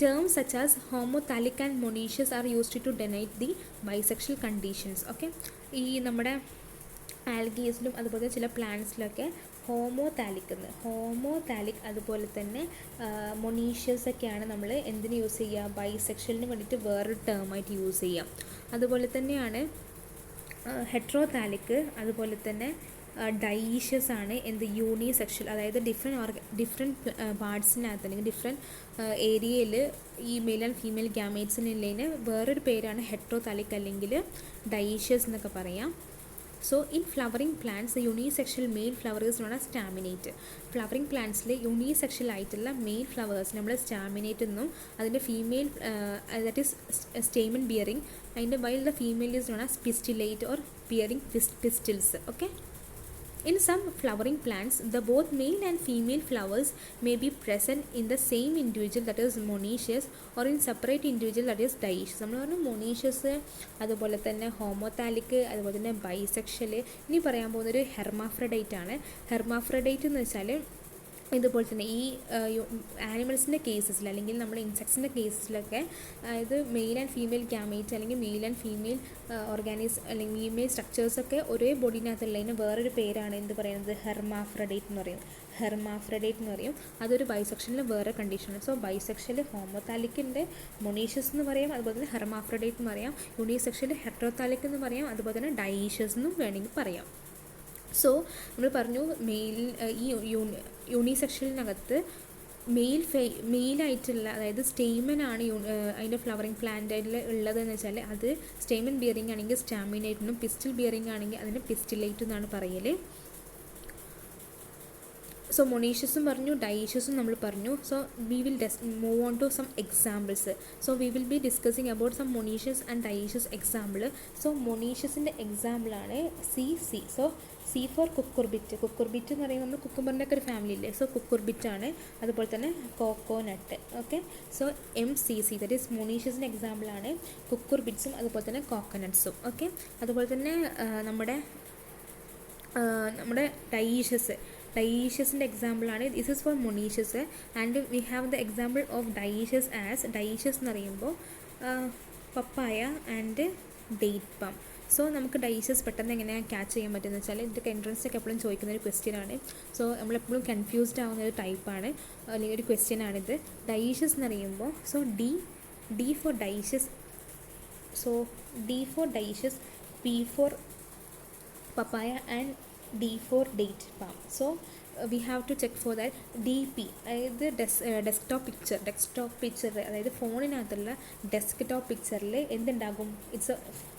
terms such as homothallic and monoecious are used to denote the bisexual conditions. Okay, ഈ നമ്മുടെ ആൽഗീസിലും അതുപോലെ ചില പ്ലാന്റ്സിലൊക്കെ ഹോമോതാലിക് അതുപോലെ തന്നെ monoecious ഒക്കെയാണ് നമ്മൾ എന്തിന് യൂസ് ചെയ്യുക? ബൈസെക്ഷലിന് വേണ്ടിയിട്ട് വേറൊരു ടേമായിട്ട് യൂസ് ചെയ്യാം. അതുപോലെ തന്നെയാണ് ഹെട്രോതാലിക്, അതുപോലെ തന്നെ ഡൈഷ്യസ് ആണ് എന്ത്? യൂണിസെക്ഷൽ. അതായത് ഡിഫറെൻറ്റ് പാർട്സിനകത്ത് അല്ലെങ്കിൽ ഡിഫറെൻറ്റ് ഏരിയയിൽ ഈ മെയിൽ ആൻഡ് ഫീമെയിൽ ഗ്യാമേറ്റ്സിനുള്ളതിന് വേറൊരു പേരാണ് ഹെട്രോതാലിക് അല്ലെങ്കിൽ ഡൈഷ്യസ് എന്നൊക്കെ പറയാം. So in flowering plants the unisexual male flower is known as staminate. Flowering പ്ലാന്റ്സിൽ യൂണിസെക്ഷൽ ആയിട്ടുള്ള മെയിൽ ഫ്ലവേഴ്സ് നമ്മൾ സ്റ്റാമിനേറ്റ് എന്നും അതിൻ്റെ female that is stamen bearing, അതിൻ്റെ while the female is known as pistillate or bearing pistils. Okay, in some flowering plants, the both male and female flowers may be present in the same individual, that is monoecious, or in separate individual, that is dioecious. നമ്മൾ പറഞ്ഞു മോണീഷ്യസ്, അതുപോലെ തന്നെ ഹോമോതാലിക്, അതുപോലെ തന്നെ bisexual. ഇനി പറയാൻ പോകുന്നൊരു ഹെർമാഫ്രഡൈറ്റ് ആണ്. ഹെർമാഫ്രഡൈറ്റ് എന്ന് വെച്ചാൽ ഇതുപോലെ തന്നെ ഈ ആനിമൽസിൻ്റെ കേസസിൽ അല്ലെങ്കിൽ നമ്മൾ ഇൻസെക്ട്സിൻ്റെ കേസസിലൊക്കെ അതായത് മെയിൽ ആൻഡ് ഫീമെയിൽ ഗ്യാമേറ്റ് അല്ലെങ്കിൽ മെയിൽ ആൻഡ് ഫീമെയിൽ അല്ലെങ്കിൽ ഫീമെയിൽ സ്ട്രക്ചേഴ്സൊക്കെ ഒരേ ബോഡീനകത്തുള്ളതിന് വേറൊരു പേരാണ് എന്ത് പറയുന്നത്? ഹെർമാഫ്രഡൈറ്റ് എന്ന് പറയും. അതൊരു ബൈസെക്ഷലിന് വേറെ കണ്ടീഷനാണ്. സോ ബൈസെക്ഷൽ ഹോമോതാലിക്കിൻ്റെ മൊണീഷ്യസ് എന്ന് പറയാം, അതുപോലെ തന്നെ ഹെർമാഫ്രഡൈറ്റ് എന്ന് പറയാം. യൂണിസെക്ഷൽ ഹെട്രോതാലിക് എന്ന് പറയാം, അതുപോലെ തന്നെ ഡൈഷ്യസ് എന്നും വേണമെങ്കിൽ പറയാം. സോ നമ്മൾ പറഞ്ഞു ഈ യൂണിസെക്ഷലിനകത്ത് മെയിലായിട്ടുള്ള അതായത് സ്റ്റേമനാണ് അതിൻ്റെ ഫ്ലവറിങ് പ്ലാന്റിൽ ഉള്ളതെന്ന് വെച്ചാൽ അത് സ്റ്റേമൻ ബിയറിംഗ് ആണെങ്കിൽ സ്റ്റാമിനേറ്റ് എന്നും പിസ്റ്റിൽ ബിയറിംഗ് ആണെങ്കിൽ അതിന് പിസ്റ്റിലേറ്റ് എന്നാണ് പറയൽ. സോ മൊണീഷ്യസും പറഞ്ഞു, ഡൈഷ്യസും നമ്മൾ പറഞ്ഞു. So we will move on to some examples. So we will be discussing about some monoecious and dioecious example. So മൊണീഷ്യസിൻ്റെ എക്സാമ്പിളാണ് C. So C for cucurbit. Cucurbit എന്ന് പറയുമ്പോൾ നമ്മൾ കുക്കുംബറിൻ്റെ ഒക്കെ ഒരു ഫാമിലി ഇല്ലേ? സോ കുക്കുർബിറ്റാണ്. അതുപോലെ തന്നെ coconut. Okay, so MCC that is മൊണീഷ്യസിൻ്റെ എക്സാമ്പിളാണ് കുക്കുർബിറ്റ്സും അതുപോലെ തന്നെ കോക്കനട്ട്സും. ഓക്കെ, അതുപോലെ തന്നെ നമ്മുടെ ഡൈഷ്യസിൻ്റെ എക്സാമ്പിളാണ്. This is for monoecious and we have the example of dioecious as dioecious എന്ന് പറയുമ്പോൾ papaya and date palm. So നമുക്ക് ഡൈഷ്യസ് പെട്ടെന്ന് എങ്ങനെയാണ് ക്യാച്ച് ചെയ്യാൻ പറ്റുമെന്ന് വെച്ചാൽ ഇതൊക്കെ എൻട്രൻസൊക്കെ എപ്പോഴും ചോദിക്കുന്ന ഒരു ക്വസ്റ്റ്യനാണ്. സോ നമ്മളെപ്പോഴും കൺഫ്യൂസ്ഡ് ആവുന്ന ഒരു ടൈപ്പാണ് അല്ലെങ്കിൽ ഒരു ക്വസ്റ്റ്യനാണിത്. ഡൈഷ്യസ് എന്ന് പറയുമ്പോൾ so D for dioecious, so D for dioecious, P for papaya and D for date palm. So we have to check for that DP, അതായത് ഡെസ്ക്ടോപ്പ് പിക്ചർ അതായത് ഫോണിനകത്തുള്ള ഡെസ്ക്ടോപ്പ് പിക്ചറിൽ എന്തുണ്ടാകും? ഇറ്റ്സ്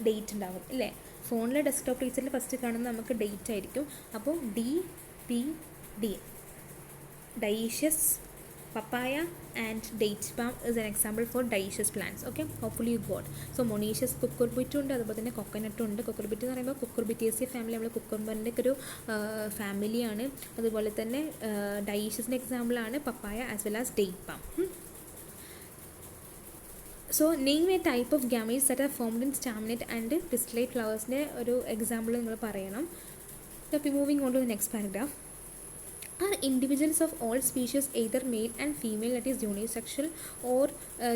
ഡേറ്റ് ഉണ്ടാകും അല്ലേ? ഫോണിലെ ഡെസ്ക്ടോപ്പ് പിക്ചറിൽ first കാണുന്നത് നമുക്ക് date ആയിരിക്കും. അപ്പോൾ DPD dioecious, papaya and date palm is an example for dioecious plants. Okay, hopefully you got. So monoecious cucurbit ഉണ്ട്, അതുപോലെ തന്നെ coconut ഉണ്ട്. cucurbit എന്ന് പറയുമ്പോൾ cucurbitaceae ഫാമിലി, നമ്മൾ കുക്കുംബറിൻ്റെ ഒക്കെ ഒരു ഫാമിലിയാണ്. അതുപോലെ തന്നെ ഡൈഷ്യസിൻ്റെ എക്സാമ്പിളാണ് papaya as well as date palm. So name a type of gametes that are formed in staminate and pistillate ഫ്ലവേഴ്സിൻ്റെ ഒരു എക്സാമ്പിൾ നിങ്ങൾ പറയണം. Moving on to the next paragraph. Are individuals of all species either male and female, that is unisexual, or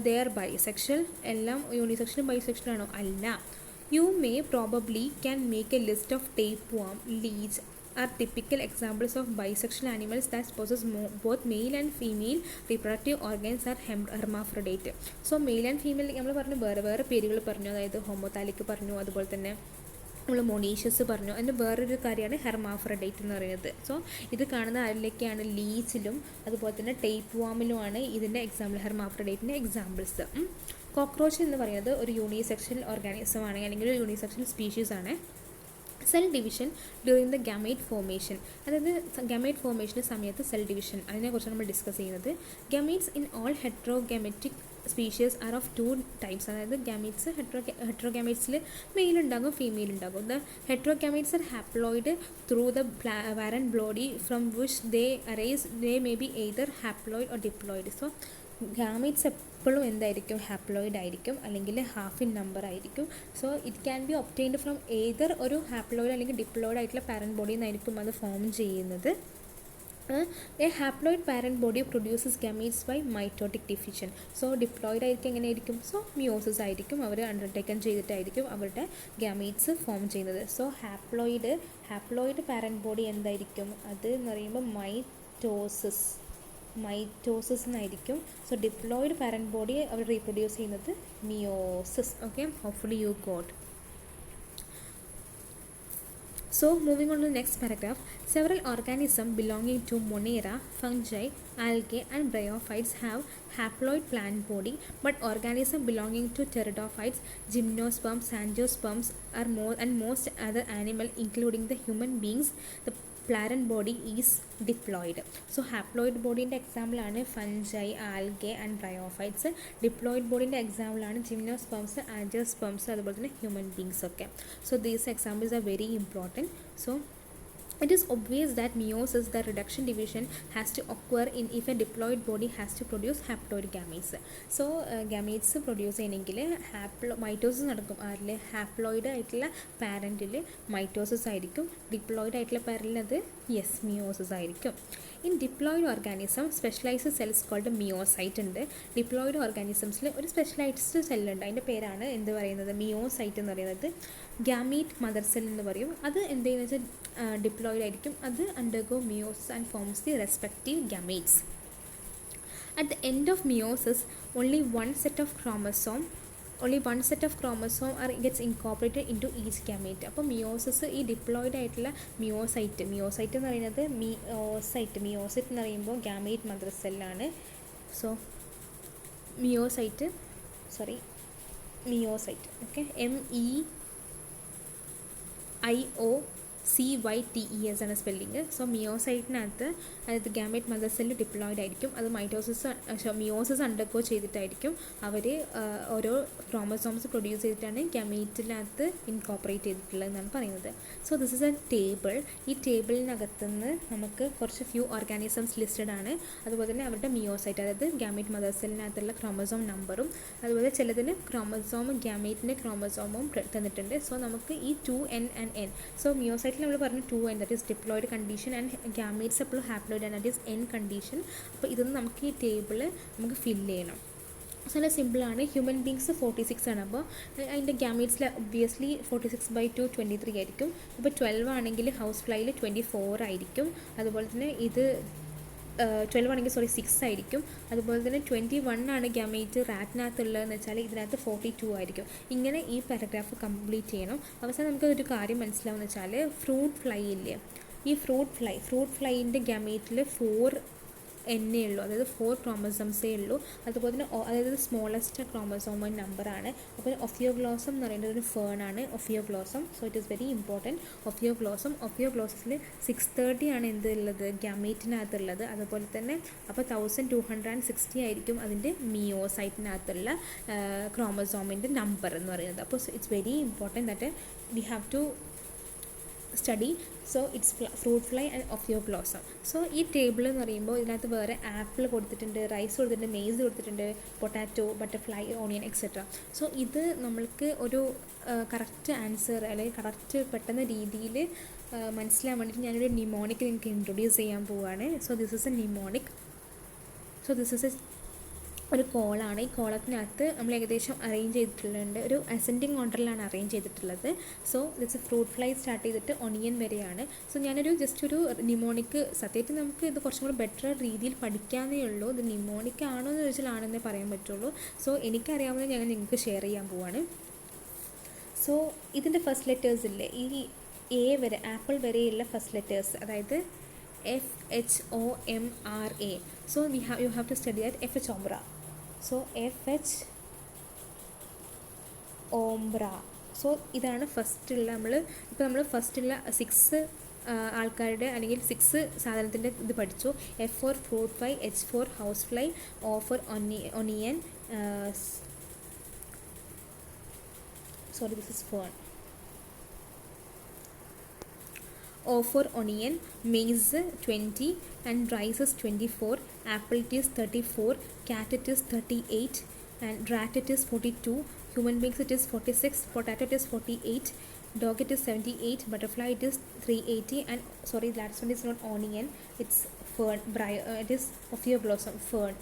they are bisexual? എല്ലാം യൂണിസെക്ഷലും ബൈസെക്ഷലും ആണോ? അല്ല. You may probably can make a list of tapeworm, leech are typical examples of bisexual animals that possess both male and female reproductive organs are hermaphrodite. So male and female നമ്മൾ പറഞ്ഞു വേറെ വേറെ പേരുകൾ പറഞ്ഞു, അതായത് ഹോമോതാലിക് പറഞ്ഞു, അതുപോലെ തന്നെ നമ്മൾ മൊണീഷ്യസ് പറഞ്ഞു. അതിൻ്റെ വേറൊരു കാര്യമാണ് ഹെർമാഫ്രഡൈറ്റ് എന്ന് പറയുന്നത്. സോ ഇത് കാണുന്ന ആരിലേക്കാണ്? ലീച്ചിലും അതുപോലെ തന്നെ ടേപ്പ് വാമിലുമാണ് ഇതിൻ്റെ എക്സാമ്പിൾ, ഹെർമാഫ്രഡൈറ്റിൻ്റെ എക്സാമ്പിൾസ്. കോക്രോച്ച് എന്ന് പറയുന്നത് ഒരു യൂണിസെക്ഷൽ ഓർഗാനിസം ആണ്, അല്ലെങ്കിൽ ഒരു യൂണിസെക്ഷൽ സ്പീഷീസ് ആണ്. Cell division during the gamete formation, അതായത് ഗാമേറ്റ് ഫോർമേഷൻ്റെ സമയത്ത് സെൽ ഡിവിഷൻ, അതിനെക്കുറിച്ചാണ് നമ്മൾ ഡിസ്കസ് ചെയ്യുന്നത്. Gametes in all heterogametic species are of 2 types, അതായത് ഗാമീറ്റ്സ് ഹെട്രോഗാമീറ്റ്സിൽ മെയിൽ ഉണ്ടാകും, ഫീമെയിൽ ഉണ്ടാകും. The heterogametes are haploid through the parent body from which they arise. They may be either haploid or diploid. So gametes എപ്പോഴും എന്തായിരിക്കും? Haploid ആയിരിക്കും, അല്ലെങ്കിൽ half in number ആയിരിക്കും. So it can be obtained from either ഒരു haploid അല്ലെങ്കിൽ diploid ആയിട്ടുള്ള parent ബോഡിയിൽ നിന്നായിരിക്കും അത് ഫോം ചെയ്യുന്നത്. A haploid parent body produces gametes by mitotic division. So diploid ആയിരിക്കും എങ്ങനെയായിരിക്കും? സോ മിയോസിസ് ആയിരിക്കും, അവർ അണ്ടർടേക്കൺ ചെയ്തിട്ടായിരിക്കും അവരുടെ ഗാമീറ്റ്സ് ഫോം ചെയ്യുന്നത്. സോ ഹാപ്ലോയിഡ് പാരന്റ് ബോഡി എന്തായിരിക്കും? അത് എന്ന് പറയുമ്പോൾ മൈറ്റോസിസ് എന്നായിരിക്കും. സോ ഡിപ്ലോയിഡ് പാരന്റ് ബോഡി അവർ റീപ്രൊഡ്യൂസ് ചെയ്യുന്നത് meiosis. Okay, hopefully you got. So moving on to the next paragraph, several organisms belonging to Monera, fungi, algae and bryophytes have haploid plant body, but organisms belonging to pteridophytes, gymnosperms, angiosperms are more, and most other animals including the human beings, the parent body is diploid. So haploid body inde example aanu fungi, algae and bryophytes. Diploid body inde example aanu gymnosperms, angiosperms, adupole thane human beings. Okay, so these examples are very important. So it is obvious that meiosis, the reduction division, has to occur in if a diploid body has to produce haploid gametes. So gametes produce ചെയ്യണമെങ്കിൽ mitosis നടക്കും. അതിൽ haploid ആയിട്ടുള്ള പാരൻറ്റിൽ mitosis ആയിരിക്കും, diploid ആയിട്ടുള്ള പാരൻറ്റിൽ അത് meiosis ആയിരിക്കും. In diploid organism specialised cells called meiocyte ഉണ്ട്. Diploid ഓർഗാനിസംസിൽ ഒരു സ്പെഷ്യലൈസ്ഡ് സെല്ലുണ്ട്, അതിൻ്റെ പേരാണ് എന്ത് പറയുന്നത്? മിയോസൈറ്റ് എന്ന് പറയുന്നത്. ഗാമീറ്റ് മദർ സെൽ എന്ന് പറയും. അത് എന്ത് ചെയ്യുന്നത് വെച്ചാൽ ഡിപ്ലോയിഡ് ആയിരിക്കും. അത് undergo meiosis and forms the respective gametes. At the end of meiosis only one set of chromosome gets incorporated into each gamete. അപ്പോൾ മിയോസിസ് ഈ ഡിപ്ലോയിഡ് ആയിട്ടുള്ള മിയോസൈറ്റ് എന്ന് പറയുന്നത് മിയോസൈറ്റ് എന്ന് പറയുമ്പോൾ ഗാമേറ്റ് മദർ സെല്ലാണ്. സോ മിയോസൈറ്റ് ഓക്കെ, MEIOCYTES ആണ് spelling. So മിയോസൈറ്റിനകത്ത് അതായത് ഗാമേറ്റ് മദർ സെല്ല് ഡിപ്ലോയിഡ് ആയിരിക്കും. അത് മിയോസിസ് അണ്ടർഗോ ചെയ്തിട്ടായിരിക്കും അവർ ഓരോ ക്രോമസോംസ് പ്രൊഡ്യൂസ് ചെയ്തിട്ടാണ് ഗാമേറ്റിനകത്ത് ഇൻകോപ്പറേറ്റ് ചെയ്തിട്ടുള്ളതെന്നാണ് പറയുന്നത്. So this is A table. ഈ ടേബിളിനകത്തുനിന്ന് നമുക്ക് കുറച്ച് ഫ്യൂ ഓർഗാനിസംസ് ലിസ്റ്റഡ് ആണ്. അതുപോലെ തന്നെ അവരുടെ മിയോസൈറ്റ്, അതായത് ഗാമേറ്റ് മദർ സെല്ലിനകത്തുള്ള ക്രോമസോം നമ്പറും, അതുപോലെ ചിലതിന് ഗാമേറ്റിൻ്റെ ക്രോമസോമും തന്നിട്ടുണ്ട്. സോ നമുക്ക് ഈ 2N and N. സോ മിയോസൈറ്റിൽ നമ്മൾ പറഞ്ഞു 2N, that is diploid condition, and gametes എപ്പോഴും ഹാപ്ലോയിഡ് ആണ്, ദാറ്റ് ഈസ് N കണ്ടീഷൻ. അപ്പോൾ ഇതൊന്ന് നമുക്ക് ഈ ടേബിൾ നമുക്ക് ഫില്ല് ചെയ്യണം. നല്ല സിമ്പിളാണ്. ഹ്യൂമൻ ബീങ്സ് 46 ആണ്. അപ്പോൾ അതിൻ്റെ ഗാമീറ്റ്സിൽ ഒബ്വിയസ്ലി 46/2 23 ആയിരിക്കും. ഇപ്പോൾ 12 ആണെങ്കിൽ ഹൗസ് ഫ്ലൈയിൽ 24 ആയിരിക്കും. അതുപോലെ തന്നെ ഇത് 12 ആണെങ്കിൽ 6 ആയിരിക്കും. അതുപോലെ തന്നെ 21 ആണ് ഗാമേറ്റ് റാറ്റിനകത്തുള്ളതെന്ന് വെച്ചാൽ ഇതിനകത്ത് 42 ആയിരിക്കും. ഇങ്ങനെ ഈ പാരഗ്രാഫ് കംപ്ലീറ്റ് ചെയ്യണം. അവസാനം നമുക്ക് ഒരു കാര്യം മനസ്സിലാവുമെന്ന് വെച്ചാൽ ഫ്രൂട്ട് ഫ്ലൈ ഇല്ലേ, ഈ ഫ്രൂട്ട് ഫ്ലൈൻ്റെ ഗാമേറ്റിൽ 4N ഉള്ളൂ, അതായത് 4 ക്രോമസോംസേ ഉള്ളൂ. അതുപോലെ തന്നെ അതായത് സ്മോളസ്റ്റ് ക്രോമസോം നമ്പറാണ്. അപ്പോൾ ഒഫിയോഗ്ലോസം എന്ന് പറയുന്നത് ഒരു ഫേൺ ആണ്, Ophioglossum. So it is very important. ഒഫിയോഗ്ലോസസിൽ 630 ആണ് എന്തുള്ളത്? ഗാമേറ്റിനകത്തുള്ളത്. അതുപോലെ തന്നെ അപ്പോൾ 1260 ആയിരിക്കും അതിൻ്റെ മിയോസൈറ്റിനകത്തുള്ള ക്രോമസോമിൻ്റെ നമ്പർ എന്ന് പറയുന്നത്. അപ്പോൾ it's very important that we have to study. So it's fruit fly and Ophioglossum. So ഈ ടേബിൾ എന്ന് പറയുമ്പോൾ ഇതിനകത്ത് വേറെ ആപ്പിൾ കൊടുത്തിട്ടുണ്ട്, റൈസ് കൊടുത്തിട്ടുണ്ട്, മെയ്സ് കൊടുത്തിട്ടുണ്ട്, potato, butterfly, onion etcetera. So ഇത് നമ്മൾക്ക് ഒരു കറക്റ്റ് ആൻസർ അല്ലെങ്കിൽ കറക്റ്റ് പെട്ടെന്ന രീതിയിൽ മനസ്സിലാൻ വേണ്ടിയിട്ട് ഞാനൊരു നിമോണിക് നിങ്ങൾക്ക് ഇൻട്രൊഡ്യൂസ് ചെയ്യാൻ പോവുകയാണ്. So this is A pneumonic. So this is A ഒരു കോളാണ്. ഈ കോളത്തിനകത്ത് നമ്മൾ ഏകദേശം അറേഞ്ച് ചെയ്തിട്ടുള്ളത് ഒരു അസെൻഡിങ് ഓർഡറിലാണ് അറേഞ്ച് ചെയ്തിട്ടുള്ളത്. So this fruit fly start ചെയ്തിട്ട് ഒണിയൻ വരെയാണ്. സോ ഞാനൊരു ജസ്റ്റ് ഒരു നിമോണിക്, സത്യത്തിൽ നമുക്ക് ഇത് കുറച്ചും കൂടി ബെറ്റർ രീതിയിൽ പഠിക്കാനേ ഉള്ളൂ. ഇത് നിമോണിക് ആണോ എന്ന് ചോദിച്ചാൽ ആണെന്നേ പറയാൻ പറ്റുള്ളൂ. സോ എനിക്കറിയാവുന്നത് ഞാൻ നിങ്ങൾക്ക് ഷെയർ ചെയ്യാൻ പോവാണ്. സോ ഇതിൻ്റെ ഫസ്റ്റ് ലെറ്റേഴ്സ് ഇല്ലേ, ഈ എ വരെ ആപ്പിൾ വരെയുള്ള ഫസ്റ്റ് ലെറ്റേഴ്സ്, അതായത് FHOMRA. So you have to study that FH Ombra. So FH Ombra. So ഇതാണ് ഫസ്റ്റുള്ള നമ്മൾ ഫസ്റ്റുള്ള 6 ആൾക്കാരുടെ അല്ലെങ്കിൽ 6 സാധനത്തിൻ്റെ ഇത് പഠിച്ചു. F for fruit fly, H for house fly, O for onion, this is fern. O for onion, maize 20 and rice is 24, apple it is 34, cat it is 38 and rat it is 42, human beings it is 46, potato it is 48, dog it is 78, butterfly it is 380 and sorry, last one is not onion, it's fern, it is ophir blossom, fern.